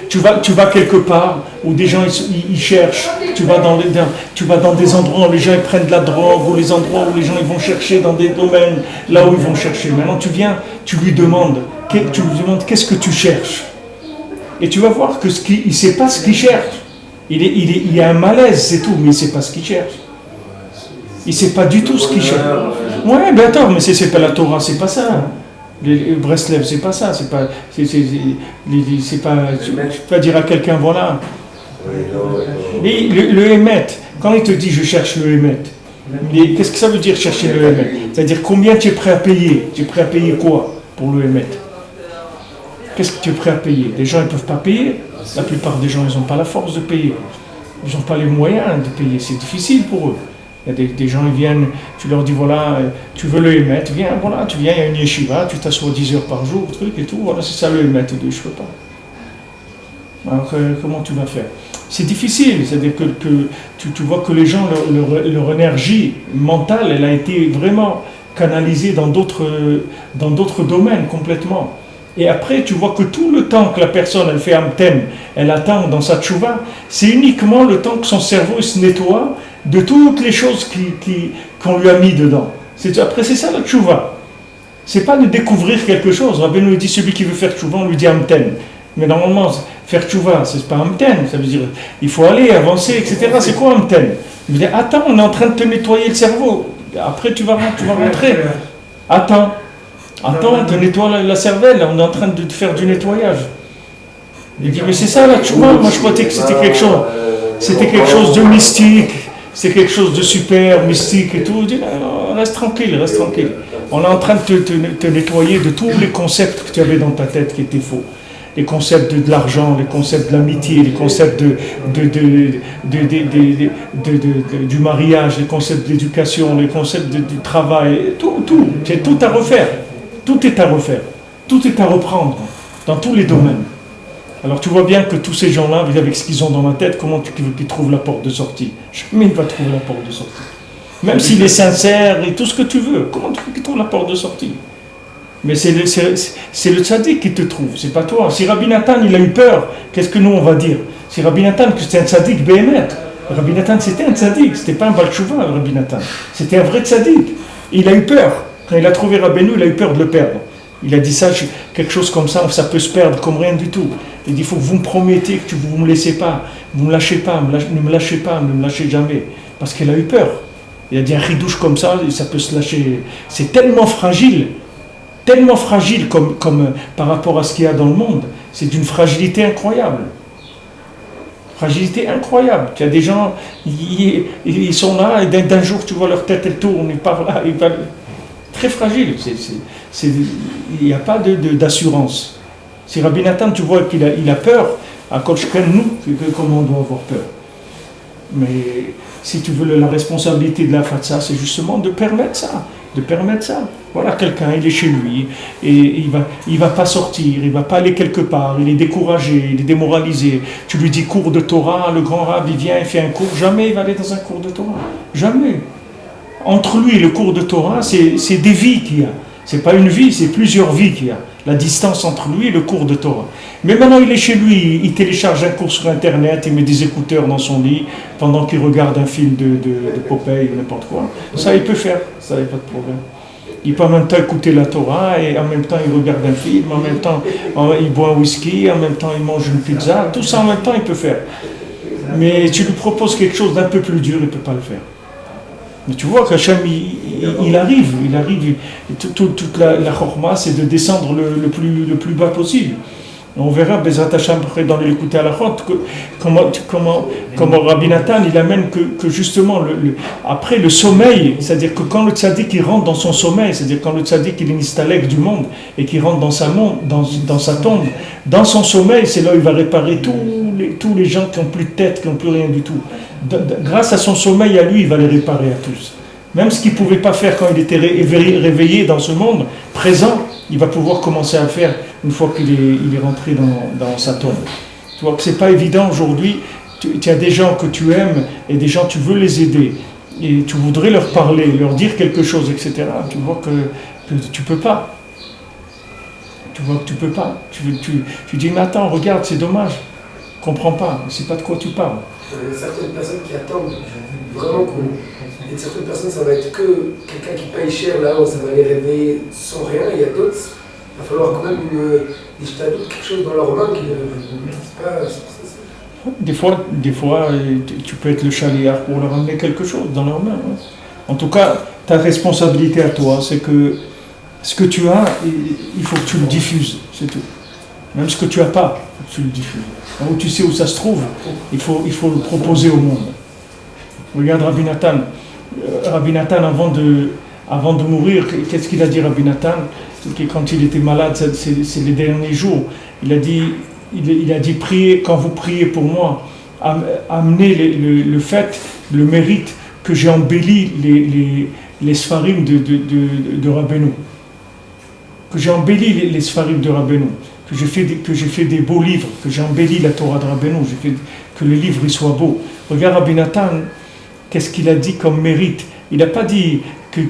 tu vas quelque part où des gens ils cherchent, tu vas dans des endroits où les gens ils prennent de la drogue, ou les endroits où les gens ils vont chercher dans des domaines, là où ils vont chercher. Maintenant tu viens, tu lui demandes qu'est-ce que tu cherches? Et tu vas voir que il ne sait pas ce qu'il cherche. Il y a un malaise, c'est tout, mais il ne sait pas ce qu'il cherche. Il ne sait pas du tout ce qu'il cherche. Ouais, ben attends, mais c'est pas la Torah, c'est pas ça. Les Breslev, c'est pas ça, c'est pas. Tu peux pas dire à quelqu'un, voilà. Et le Hémet, quand il te dit je cherche le Hémet, qu'est-ce que ça veut dire chercher le Hémet? C'est-à-dire combien tu es prêt à payer? Tu es prêt à payer quoi pour le Hémet? Qu'est-ce que tu es prêt à payer? Les gens ne peuvent pas payer. La plupart des gens, ils n'ont pas la force de payer. Ils n'ont pas les moyens de payer. C'est difficile pour eux. Il y a des gens, ils viennent, tu leur dis, voilà, tu veux le Hémet, viens, voilà, tu viens, il y a une yeshiva, tu t'assois 10 heures par jour, truc et tout, voilà, c'est ça le Hémet. Je ne peux pas. Alors, comment tu vas faire? C'est difficile, c'est-à-dire que tu vois que les gens, leur énergie mentale, elle a été vraiment canalisée dans d'autres domaines complètement. Et après, tu vois que tout le temps que la personne, elle fait Amten, elle attend dans sa tchouva, c'est uniquement le temps que son cerveau se nettoie de toutes les choses qu'on lui a mis dedans. Après, c'est ça la tchouva. C'est pas de découvrir quelque chose. Rabbeinu nous dit, celui qui veut faire tchouva, on lui dit Amten. Mais normalement, faire tchouva, c'est pas Amten. Ça veut dire, il faut aller, avancer, etc. C'est quoi Amten? Il veut dire, attends, on est en train de te nettoyer le cerveau. Après, tu vas rentrer. Attends, on te nettoie la cervelle, on est en train de te faire du nettoyage. Il dit, mais c'est ça la tchouva, moi je croyais que c'était quelque chose de mystique, c'est quelque chose de super mystique et tout. Il dit, non, reste tranquille. On est en train de te nettoyer de tous les concepts que tu avais dans ta tête qui étaient faux. Les concepts de l'argent, les concepts de l'amitié, les concepts du mariage, les concepts de l'éducation, les concepts du travail, tout. C'est tout à refaire. Tout est à refaire. Tout est à reprendre dans tous les domaines. Alors tu vois bien que tous ces gens-là, avec ce qu'ils ont dans la tête, comment tu veux qu'ils trouvent la porte de sortie? Jamais il va trouver la porte de sortie. Même s'il est sincère et tout ce que tu veux, comment tu veux qu'il trouve la porte de sortie? Mais c'est le tzaddik qui te trouve, c'est pas toi. Si Rabbi Nathan il a eu peur, qu'est-ce que nous on va dire? Si Rabbi Nathan, que c'était un tzaddik béhémet, Rabbi Nathan c'était un tzaddik, c'était pas un balchouva, Rabbi Nathan. C'était un vrai tzaddik. Il a eu peur. Quand il a trouvé Rabbeinu, il a eu peur de le perdre. Il a dit ça, quelque chose comme ça peut se perdre comme rien du tout. Il dit, il faut que vous me promettez que vous ne me laissez pas, vous ne me lâchez pas, ne me lâchez pas, ne me lâchez jamais. Parce qu'il a eu peur. Il a dit un ridouche comme ça, ça peut se lâcher. C'est tellement fragile comme par rapport à ce qu'il y a dans le monde. C'est d'une fragilité incroyable. Fragilité incroyable. Il y a des gens, ils sont là, et d'un jour, tu vois leur tête, elle tourne, ils parlent là, très fragile. Il n'y a pas d'assurance. Si Rabbi Nathan, tu vois qu'il a peur, à Kolchken, nous, comment on doit avoir peur? Mais si tu veux, la responsabilité de la Fatsa, c'est justement de permettre ça. Voilà, quelqu'un, il est chez lui, et il va pas sortir, il va pas aller quelque part, il est découragé, il est démoralisé. Tu lui dis cours de Torah, le grand Rav, il vient, il fait un cours, jamais il va aller dans un cours de Torah. Jamais. Entre lui et le cours de Torah, c'est des vies qu'il y a. C'est pas une vie, c'est plusieurs vies qu'il y a. La distance entre lui et le cours de Torah. Mais maintenant, il est chez lui, il télécharge un cours sur Internet, il met des écouteurs dans son lit, pendant qu'il regarde un film de Popeye ou n'importe quoi. Ça, il peut faire, ça, il n'y a pas de problème. Il peut en même temps écouter la Torah, et en même temps, il regarde un film, en même temps, il boit un whisky, en même temps, il mange une pizza. Tout ça en même temps, il peut faire. Mais tu lui proposes quelque chose d'un peu plus dur, il ne peut pas le faire. Mais tu vois qu'Hachem, il arrive, toute la chorma, c'est de descendre le plus bas possible. On verra, Bezrat Hachem, après dans l'écouter à la chorma, comment Rabbi Nathan, il amène que justement, après le sommeil, c'est-à-dire que quand le tzaddik, il rentre dans son sommeil, c'est-à-dire quand le tzaddik, il est nistalek du monde, et qu'il rentre dans sa tombe, dans son sommeil, c'est là où il va réparer tous les gens qui n'ont plus de tête, qui n'ont plus rien du tout. Grâce à son sommeil à lui, il va les réparer à tous. Même ce qu'il ne pouvait pas faire quand il était réveillé dans ce monde présent, il va pouvoir commencer à faire une fois qu'il est rentré dans sa tombe. Tu vois que ce n'est pas évident aujourd'hui. Tu as des gens que tu aimes et des gens tu veux les aider et tu voudrais leur parler, leur dire quelque chose, etc. Tu vois que tu ne peux pas. Tu vois que tu ne peux pas. Tu dis, mais attends, regarde, c'est dommage. Je ne comprends pas, je ne sais pas de quoi tu parles. Il y a certaines personnes qui attendent vraiment qu'on... Il y a certaines personnes, ça va être que quelqu'un qui paye cher là-haut, ça va les réveiller sans rien. Il y a d'autres, il va falloir quand même quelque chose dans leurs mains qui ne disent pas... Des fois, tu peux être le chaliard pour leur amener quelque chose dans leurs mains. Hein. En tout cas, ta responsabilité à toi, c'est que ce que tu as, il faut que tu le diffuses, c'est tout. Même ce que tu n'as pas, il faut que tu le diffuses. Là où tu sais où ça se trouve, il faut le proposer au monde. Regarde Rabbi Nathan. Rabbi Nathan, avant de mourir, qu'est-ce qu'il a dit Rabbi Nathan? Quand il était malade, c'est les derniers jours, il a dit priez, quand vous priez pour moi, amenez le fait, le mérite que j'ai embelli les Sfarim de Rabbeinu. Que j'ai embelli les Sfarim de Rabbeinu. Que j'ai fait des beaux livres, que j'ai embelli la Torah de Rabbeinu, que les livres soient beaux. Regarde Rabbi Nathan, qu'est-ce qu'il a dit comme mérite? Il n'a pas dit que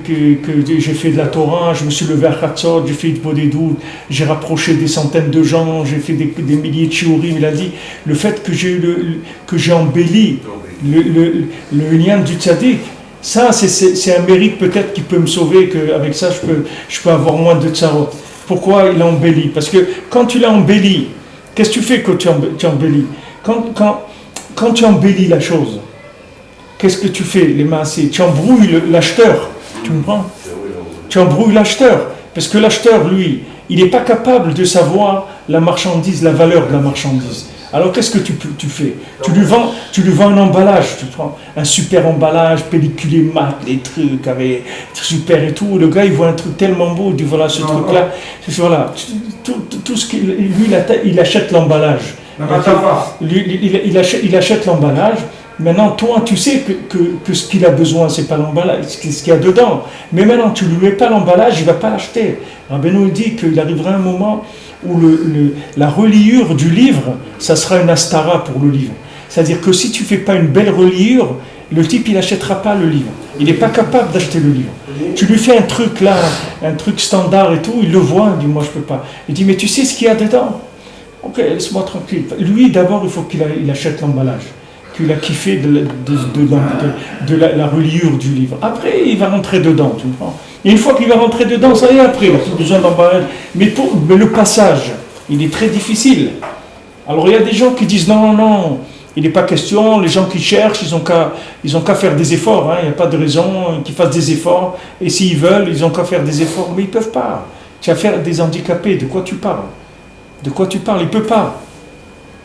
j'ai fait de la Torah, je me suis levé à Khatzot, j'ai fait de des doutes, j'ai rapproché des centaines de gens, j'ai fait des milliers de shiurim. Il a dit le fait que j'ai embelli le lien du tzaddik, ça c'est un mérite peut-être qui peut me sauver, qu'avec ça je peux avoir moins de tzarot. Pourquoi il a embelli? Parce que quand tu l'as embelli, qu'est-ce que tu fais quand tu embellis? Quand tu embellis la chose, qu'est-ce que tu fais, les maasés? Tu embrouilles l'acheteur, tu comprends? Tu embrouilles l'acheteur, parce que l'acheteur, lui, il n'est pas capable de savoir la marchandise, la valeur de la marchandise. Alors qu'est-ce que tu fais? Tu lui vends un emballage, tu prends un super emballage, pelliculé mat, les trucs avec super et tout. Le gars il voit un truc tellement beau, il dit voilà ce truc-là, voilà, tout ce qu'il lui il achète l'emballage. Il achète l'emballage. Maintenant, toi, tu sais que ce qu'il a besoin, c'est pas l'emballage, ce qu'il y a dedans. Mais maintenant, tu lui mets pas l'emballage, il va pas l'acheter. Rabbeinu dit qu'il arrivera un moment où la reliure du livre, ça sera une astara pour le livre. C'est-à-dire que si tu fais pas une belle reliure, le type, il n'achètera pas le livre. Il n'est pas capable d'acheter le livre. Tu lui fais un truc là, un truc standard et tout, il le voit, il dit moi je peux pas. Il dit mais tu sais ce qu'il y a dedans? Ok, laisse-moi tranquille. Lui, d'abord, il faut qu'il achète l'emballage, qu'il a kiffé de la reliure du livre. Après, il va rentrer dedans, tu comprends? Et une fois qu'il va rentrer dedans, ça y est, après, il n'a plus besoin d'emballage. Mais le passage, il est très difficile. Alors, il y a des gens qui disent non, il n'est pas question, les gens qui cherchent, ils ont qu'à faire des efforts, hein, il n'y a pas de raison qu'ils fassent des efforts, et s'ils veulent, ils n'ont qu'à faire des efforts, mais ils ne peuvent pas. Tu vas faire des handicapés, de quoi tu parles? De quoi tu parles? Il ne peut pas.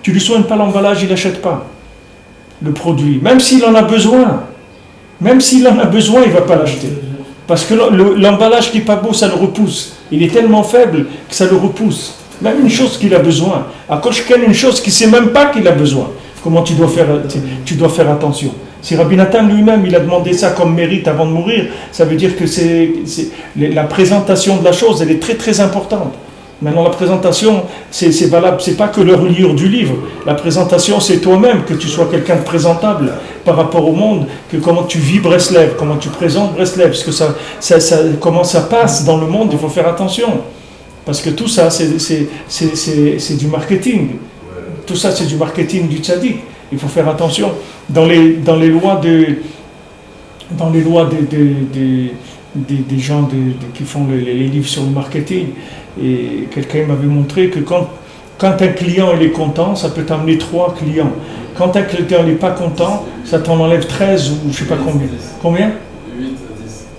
Tu ne lui soignes pas l'emballage, il n'achète pas le produit, même s'il en a besoin. Même s'il en a besoin, il ne va pas l'acheter. Parce que l'emballage qui n'est pas beau, ça le repousse. Il est tellement faible que ça le repousse. Même une chose qu'il a besoin. À Koshken, une chose qu'il ne sait même pas qu'il a besoin. Comment tu dois faire attention. Si Rabbi Nathan lui-même, il a demandé ça comme mérite avant de mourir, ça veut dire que la présentation de la chose, elle est très très importante. Maintenant, la présentation, c'est valable, c'est pas que le reliure du livre. La présentation, c'est toi-même, que tu sois quelqu'un de présentable par rapport au monde, que comment tu vis Breslev, comment tu présentes Breslev, parce que comment ça passe dans le monde, il faut faire attention. Parce que tout ça, c'est du marketing. Tout ça, c'est du marketing du tzaddik. Il faut faire attention. Dans les lois des gens qui font les livres sur le marketing, et quelqu'un m'avait montré que quand un client il est content, ça peut t'amener 3 clients. Quand un client n'est pas content, ça t'en enlève 13 ou je ne sais pas combien. Combien?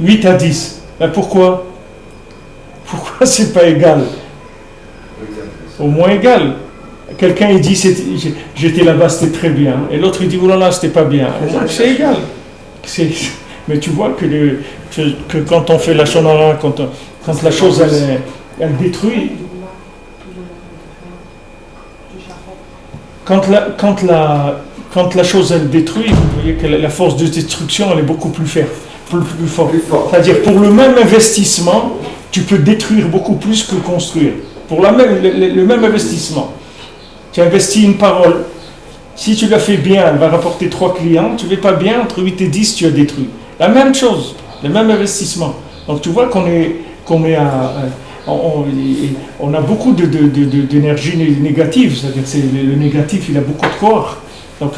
8 à 10. Ben pourquoi c'est pas égal? Au moins égal. Quelqu'un il dit j'étais là-bas, c'était très bien. Et l'autre il dit oh là là, c'était pas bien. C'est égal. Mais tu vois que quand on fait la shonara, quand la chose elle détruit, quand la chose elle détruit, vous voyez que la force de destruction elle est beaucoup plus plus fort. Plus fort. C'est-à-dire, pour le même investissement, tu peux détruire beaucoup plus que construire. Pour le même investissement. Tu investis une parole. Si tu la fais bien, elle va rapporter 3 clients. Tu ne fais pas bien, entre 8 et 10, tu as détruit. La même chose, le même investissement. Donc tu vois qu'on a beaucoup d'énergie négative. C'est-à-dire que le négatif, il a beaucoup de corps. Donc,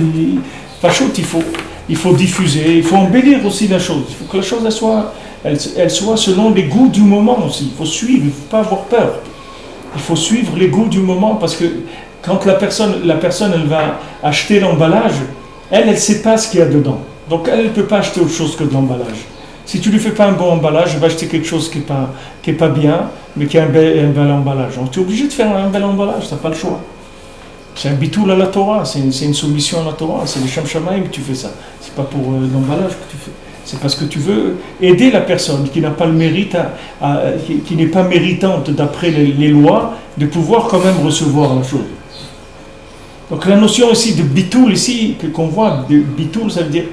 il faut diffuser, il faut embellir aussi la chose. Il faut que la chose elle soit selon les goûts du moment aussi. Il faut suivre, il ne faut pas avoir peur. Il faut suivre les goûts du moment parce que quand la personne elle va acheter l'emballage, elle ne sait pas ce qu'il y a dedans. Donc elle ne peut pas acheter autre chose que de l'emballage. Si tu ne lui fais pas un bon emballage, elle va acheter quelque chose qui est pas bien, mais qui a un bel emballage. Donc tu es obligé de faire un bel emballage, tu n'as pas le choix. C'est un bitoul à la Torah, c'est une soumission à la Torah, c'est le Shem Shamaim que tu fais ça. C'est pas pour l'emballage que tu fais. C'est parce que tu veux aider la personne qui n'a pas le mérite, qui n'est pas méritante d'après les lois, de pouvoir quand même recevoir la chose. Donc la notion ici de bitoul, ici, qu'on voit, de bitoul, ça veut dire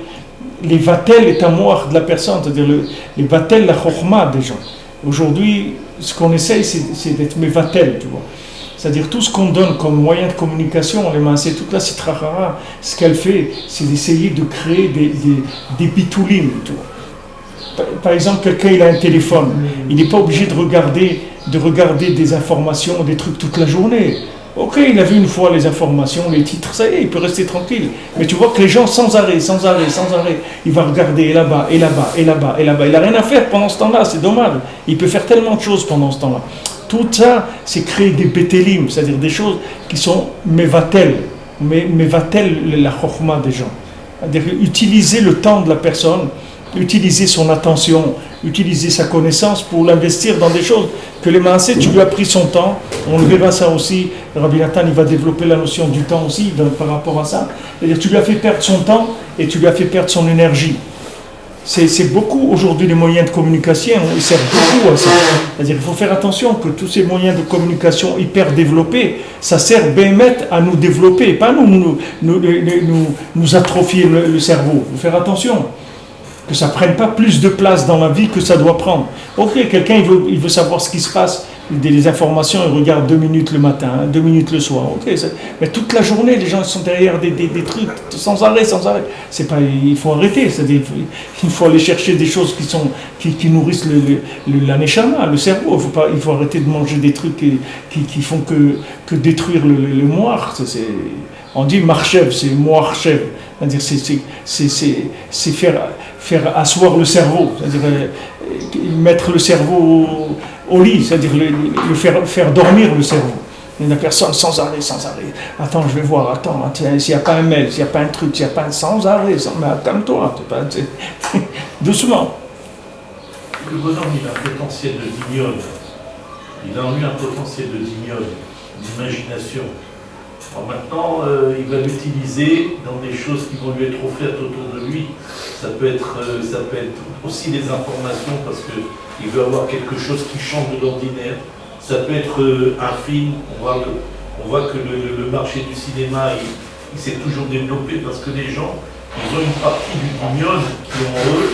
les vatel est amour de la personne, c'est-à-dire les vatel, la chokhma des gens. Aujourd'hui, ce qu'on essaye, c'est d'être mevatel, tu vois. C'est-à-dire tout ce qu'on donne comme moyen de communication, les mansés, toute la citrahara, ce qu'elle fait, c'est d'essayer de créer des bitoulim. Par exemple, quelqu'un il a un téléphone, il n'est pas obligé de regarder des informations, des trucs toute la journée. Ok, il a vu une fois les informations, les titres, ça y est, il peut rester tranquille. Mais tu vois que les gens sans arrêt, il va regarder là-bas, et là-bas, et là-bas, et là-bas. Il n'a rien à faire pendant ce temps-là, c'est dommage. Il peut faire tellement de choses pendant ce temps-là. Tout ça, c'est créer des bétélim, c'est-à-dire des choses qui sont mevatel la chokhma des gens. C'est-à-dire utiliser le temps de la personne, utiliser son attention, utiliser sa connaissance pour l'investir dans des choses que les maasés, tu lui as pris son temps. On le verra ça aussi. Rabbi Nathan, il va développer la notion du temps aussi par rapport à ça. C'est-à-dire tu lui as fait perdre son temps et tu lui as fait perdre son énergie. C'est beaucoup aujourd'hui les moyens de communication, ils servent beaucoup à ça. C'est-à-dire qu'il faut faire attention que tous ces moyens de communication hyper développés, ça sert bémet à nous développer, pas nous atrophier le cerveau. Il faut faire attention que ça ne prenne pas plus de place dans la vie que ça doit prendre. Ok, quelqu'un il veut savoir ce qui se passe, des informations, il regarde 2 minutes le matin, 2 minutes le soir. Ok, mais toute la journée, les gens sont derrière des trucs sans arrêt. C'est pas, il faut arrêter. C'est-à-dire, il faut aller chercher des choses qui nourrissent la neshama, le cerveau. Il faut arrêter de manger des trucs qui font que détruire le moire. On dit marchev, c'est moarchev. C'est-à-dire, c'est faire asseoir le cerveau, c'est-à-dire mettre le cerveau au lit, c'est-à-dire le faire dormir le cerveau. La personne sans arrêt. Attends, je vais voir, s'il n'y a pas un mail, s'il n'y a pas un truc, s'il n'y a pas un sans arrêt, mais calme-toi, doucement. Le bonhomme, il a un potentiel de guignol. Il a en lui un potentiel de guignol, d'imagination. Alors maintenant, il va l'utiliser dans des choses qui vont lui être offertes autour de lui. Ça peut être aussi des informations parce qu'il veut avoir quelque chose qui change de l'ordinaire. Ça peut être un film. On voit que le marché du cinéma, il s'est toujours développé parce que les gens, ils ont une partie du guignol qui est en eux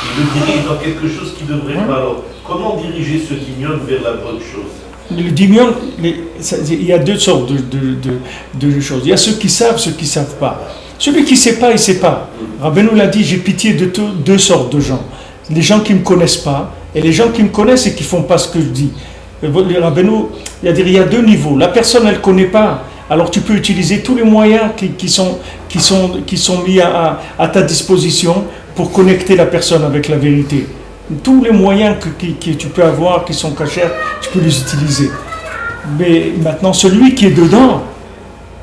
et le dirigent dans quelque chose qui ne devrait pas. Alors, comment diriger ce guignol vers la bonne chose ? Le dimion, il y a 2 sortes de choses. Il y a ceux qui savent, ceux qui ne savent pas. Celui qui ne sait pas, il ne sait pas. Rabbeinu l'a dit, j'ai pitié de 2 sortes de gens. Les gens qui ne me connaissent pas et les gens qui me connaissent et qui ne font pas ce que je dis. Rabbeinu, il y a 2 niveaux. La personne, elle ne connaît pas. Alors tu peux utiliser tous les moyens qui sont mis à ta disposition pour connecter la personne avec la vérité. Tous les moyens que tu peux avoir, qui sont cachés, tu peux les utiliser. Mais maintenant, celui qui est dedans,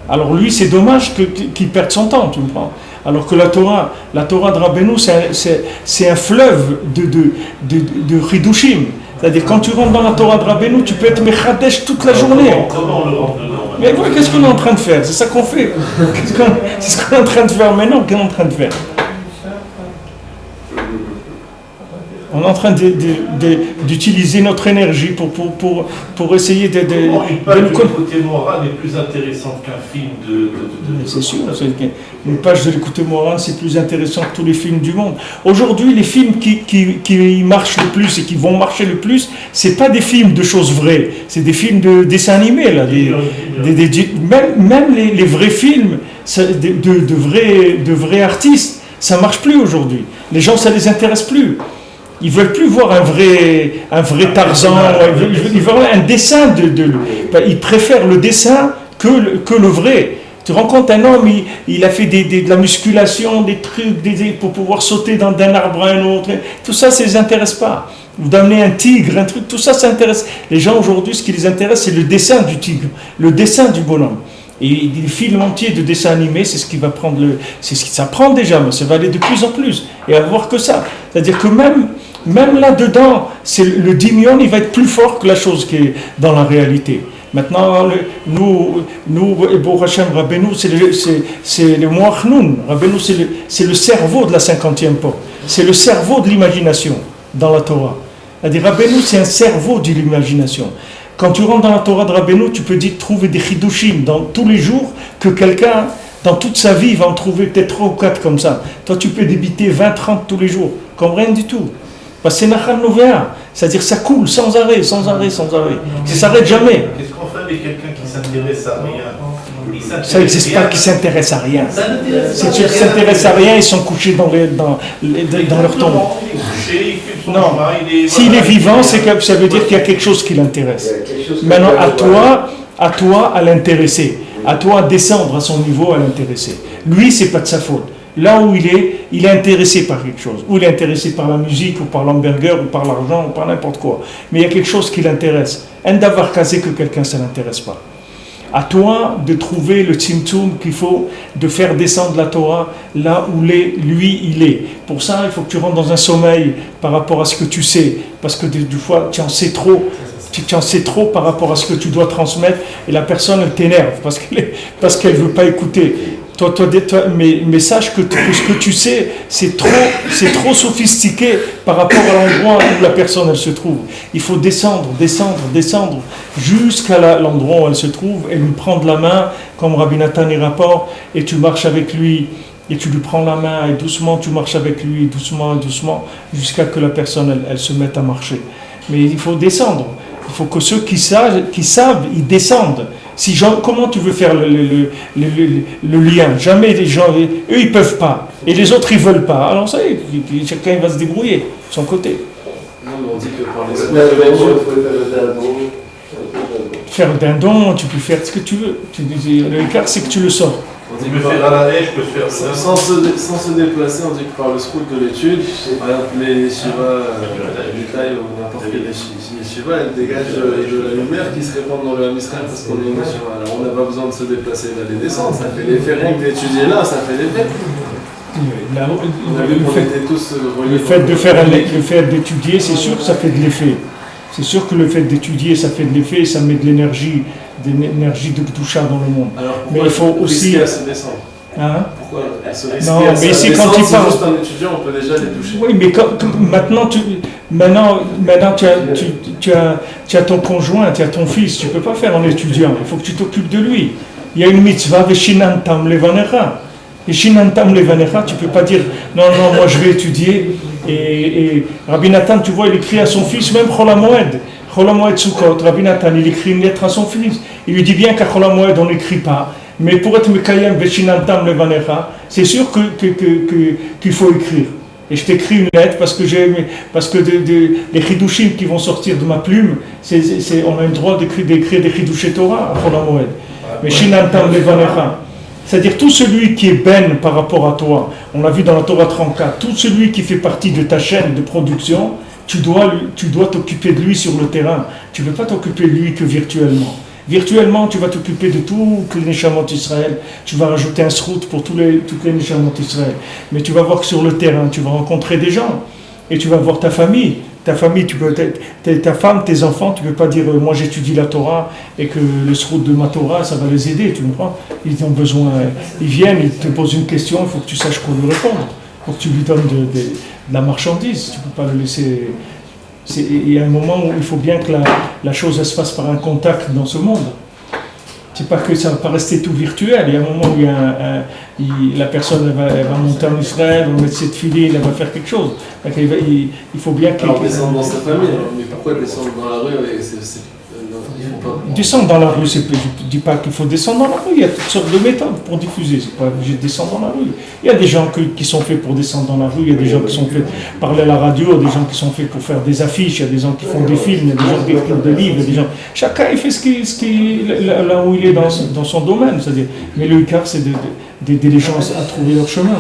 alors lui, c'est dommage qu'il perde son temps, tu me prends. Alors que la Torah de Rabbeinu, c'est un fleuve de Hidushim. C'est-à-dire, quand tu rentres dans la Torah de Rabbeinu, tu peux être mechadesh toute la journée. Comment on le rentre dedans ? Mais voilà, qu'est-ce qu'on est en train de faire ? C'est ça qu'on fait. C'est ce qu'on est en train de faire maintenant, qu'est-ce qu'on est en train de faire ? On est en train d'utiliser notre énergie pour essayer de Une page du côté moral est plus intéressante qu'un film de c'est sûr, une page de l'écouter Moran, c'est plus intéressant que tous les films du monde. Aujourd'hui, les films qui marchent le plus et qui vont marcher le plus, c'est pas des films de choses vraies, c'est des films de dessins animés là. Même les vrais films de vrais artistes, ça marche plus aujourd'hui. Les gens, ça les intéresse plus. Ils veulent plus voir un vrai Tarzan. Ils veulent un dessin ils préfèrent le dessin que le vrai. Tu te rends compte, un homme, il a fait de la musculation, des trucs, pour pouvoir sauter d'un arbre à un autre. Tout ça, ça les intéresse pas. Vous d'amener un tigre, un truc, tout ça, ça intéresse. Les gens aujourd'hui, ce qui les intéresse, c'est le dessin du tigre, le dessin du bonhomme. Et des films entiers de dessins animés, c'est ce qui va prendre c'est ce qui ça prend déjà, mais ça va aller de plus en plus. Et à voir que ça. C'est-à-dire que même là-dedans, le dimion, il va être plus fort que la chose qui est dans la réalité. Maintenant, nous, Ebo Hashem, Rabbeinu, c'est le Moachnoun. Rabbeinu, c'est le cerveau de la 50e porte. C'est le cerveau de l'imagination dans la Torah. C'est-à-dire, Rabbeinu, c'est un cerveau de l'imagination. Quand tu rentres dans la Torah de Rabbeinu, tu peux trouver des chidushim dans tous les jours que quelqu'un, dans toute sa vie, va en trouver peut-être 3 ou 4 comme ça. Toi, tu peux débiter 20, 30 tous les jours, comme rien du tout. Parce que c'est Nachal Novea, c'est-à-dire ça coule sans arrêt. Ça s'arrête jamais. Qu'est-ce qu'on fait avec quelqu'un qui s'intéresse à rien? Ça n'existe pas qui s'intéresse à rien. Si tu ne s'intéresses à rien, ils sont couchés dans leur tombe. Non, s'il est vivant, ça veut dire qu'il y a quelque chose qui l'intéresse. Maintenant, à toi à l'intéresser, à toi à descendre à son niveau à l'intéresser. Lui, c'est pas de sa faute. Là où il est intéressé par quelque chose. Ou il est intéressé par la musique, ou par l'hamburger, ou par l'argent, ou par n'importe quoi. Mais il y a quelque chose qui l'intéresse. Un d'avoir casé que quelqu'un, ça ne l'intéresse pas. À toi de trouver le tzimtzum qu'il faut, de faire descendre la Torah là où lui il est. Pour ça, il faut que tu rentres dans un sommeil par rapport à ce que tu sais. Parce que des fois, tu en sais trop. Tu en sais trop par rapport à ce que tu dois transmettre. Et la personne, elle t'énerve parce qu'elle ne veut pas écouter. Mais sache que ce que tu sais, c'est trop sophistiqué par rapport à l'endroit où la personne elle se trouve. Il faut descendre jusqu'à l'endroit où elle se trouve et lui prendre la main, comme Rabbi Nathan y rapporte, et tu marches avec lui, et tu lui prends la main, et doucement tu marches avec lui, doucement, jusqu'à que la personne elle se mette à marcher. Mais il faut descendre. Il faut que ceux qui savent, ils descendent. Comment tu veux faire le lien? Jamais les gens, eux ils peuvent pas, et les autres ils veulent pas. Alors ça y est, chacun va se débrouiller de son côté. Non, mais on dit que par les il faut faire le dindon. Faire le dindon, tu peux faire ce que tu veux. Le écart, c'est que tu le sors. On dit Tu peux faire à la neige, je peux faire ça. sans se déplacer, on dit que par le scroll de l'étude, par exemple les Shiva, Yutaï ou n'importe quel Shiva, elles dégagent de la lumière qui se répand dans le Ham Israël parce qu'on est une Shiva. Alors on n'a pas besoin de se déplacer, d'aller descendre, ça fait l'effet, rien que d'étudier là, ça fait l'effet. On a vu qu'on était tous reliés. Le fait d'étudier, c'est sûr que ça fait de l'effet. C'est sûr que le fait d'étudier, ça fait de l'effet, ça met de l'énergie de Kedusha dans le monde. Alors, mais il faut aussi à se descendre. Hein? Pourquoi se risquer non, à mais se c'est quand descendre, il parle. juste un étudiant, on peut déjà les toucher. Oui, mais maintenant tu as ton conjoint, tu as ton fils, tu ne peux pas faire en étudiant, il faut que tu t'occupes de lui. Il y a une mitzvah, Veshinantam Levanecha. Veshinantam Levanecha, tu ne peux pas dire non, moi je vais étudier. Et Rabbi Nathan, tu vois, il écrit à son fils, même Chol HaMoed Sukkot, Rabbi Nathan, il écrit une lettre à son fils. Il lui dit bien qu'à Chol HaMoed, on n'écrit pas. Mais pour être Mekayem Veshinantam Levanecha, c'est sûr qu'il faut écrire. Et je t'écris une lettre parce que les chidushim qui vont sortir de ma plume, on a le droit d'écrire des chidushé Torah à Chol HaMoed. Veshinantam Levanecha. C'est-à-dire tout celui qui est ben par rapport à toi, on l'a vu dans la Torah 34, tout celui qui fait partie de ta chaîne de production, tu dois t'occuper de lui sur le terrain. Tu ne peux pas t'occuper de lui que virtuellement. Virtuellement, tu vas t'occuper de toutes les Neshamot d'Israël. Tu vas rajouter un srout pour toutes les Neshamot d'Israël. Mais tu vas voir que sur le terrain, tu vas rencontrer des gens. Et tu vas voir ta famille. Ta famille, ta femme, tes enfants, tu ne peux pas dire moi j'étudie la Torah et que le srout de ma Torah, ça va les aider, tu comprends? Ils ont besoin, ils viennent, ils te posent une question, il faut que tu saches quoi lui répondre. pour que tu lui donnes de la marchandise. Tu ne peux pas le laisser. Il y a un moment où il faut bien que la chose elle se fasse par un contact dans ce monde. C'est pas que ça ne va pas rester tout virtuel. Il y a un moment où la personne elle va monter en Israël, elle va mettre cette filée, elle va faire quelque chose. Donc, il faut bien qu'il. Alors, descendre dans sa famille, mais pourquoi descendre dans la rue il faut pas... Descendre dans la rue, je ne dis pas qu'il faut descendre dans la rue. Il y a toutes sortes de méthodes pour diffuser. C'est pas obligé de descendre dans la rue. Il y a des gens qui sont faits pour descendre dans la rue. Il y a des gens qui sont faits pour parler à la radio. Il y a des gens qui sont faits pour faire des affiches. Il y a des gens qui font des films. Il y a des gens qui écrivent des livres. Il y a des gens... Chacun il fait là où il est dans son domaine. C'est-à-dire. Mais le Icar, c'est d'aider les gens à trouver leur chemin.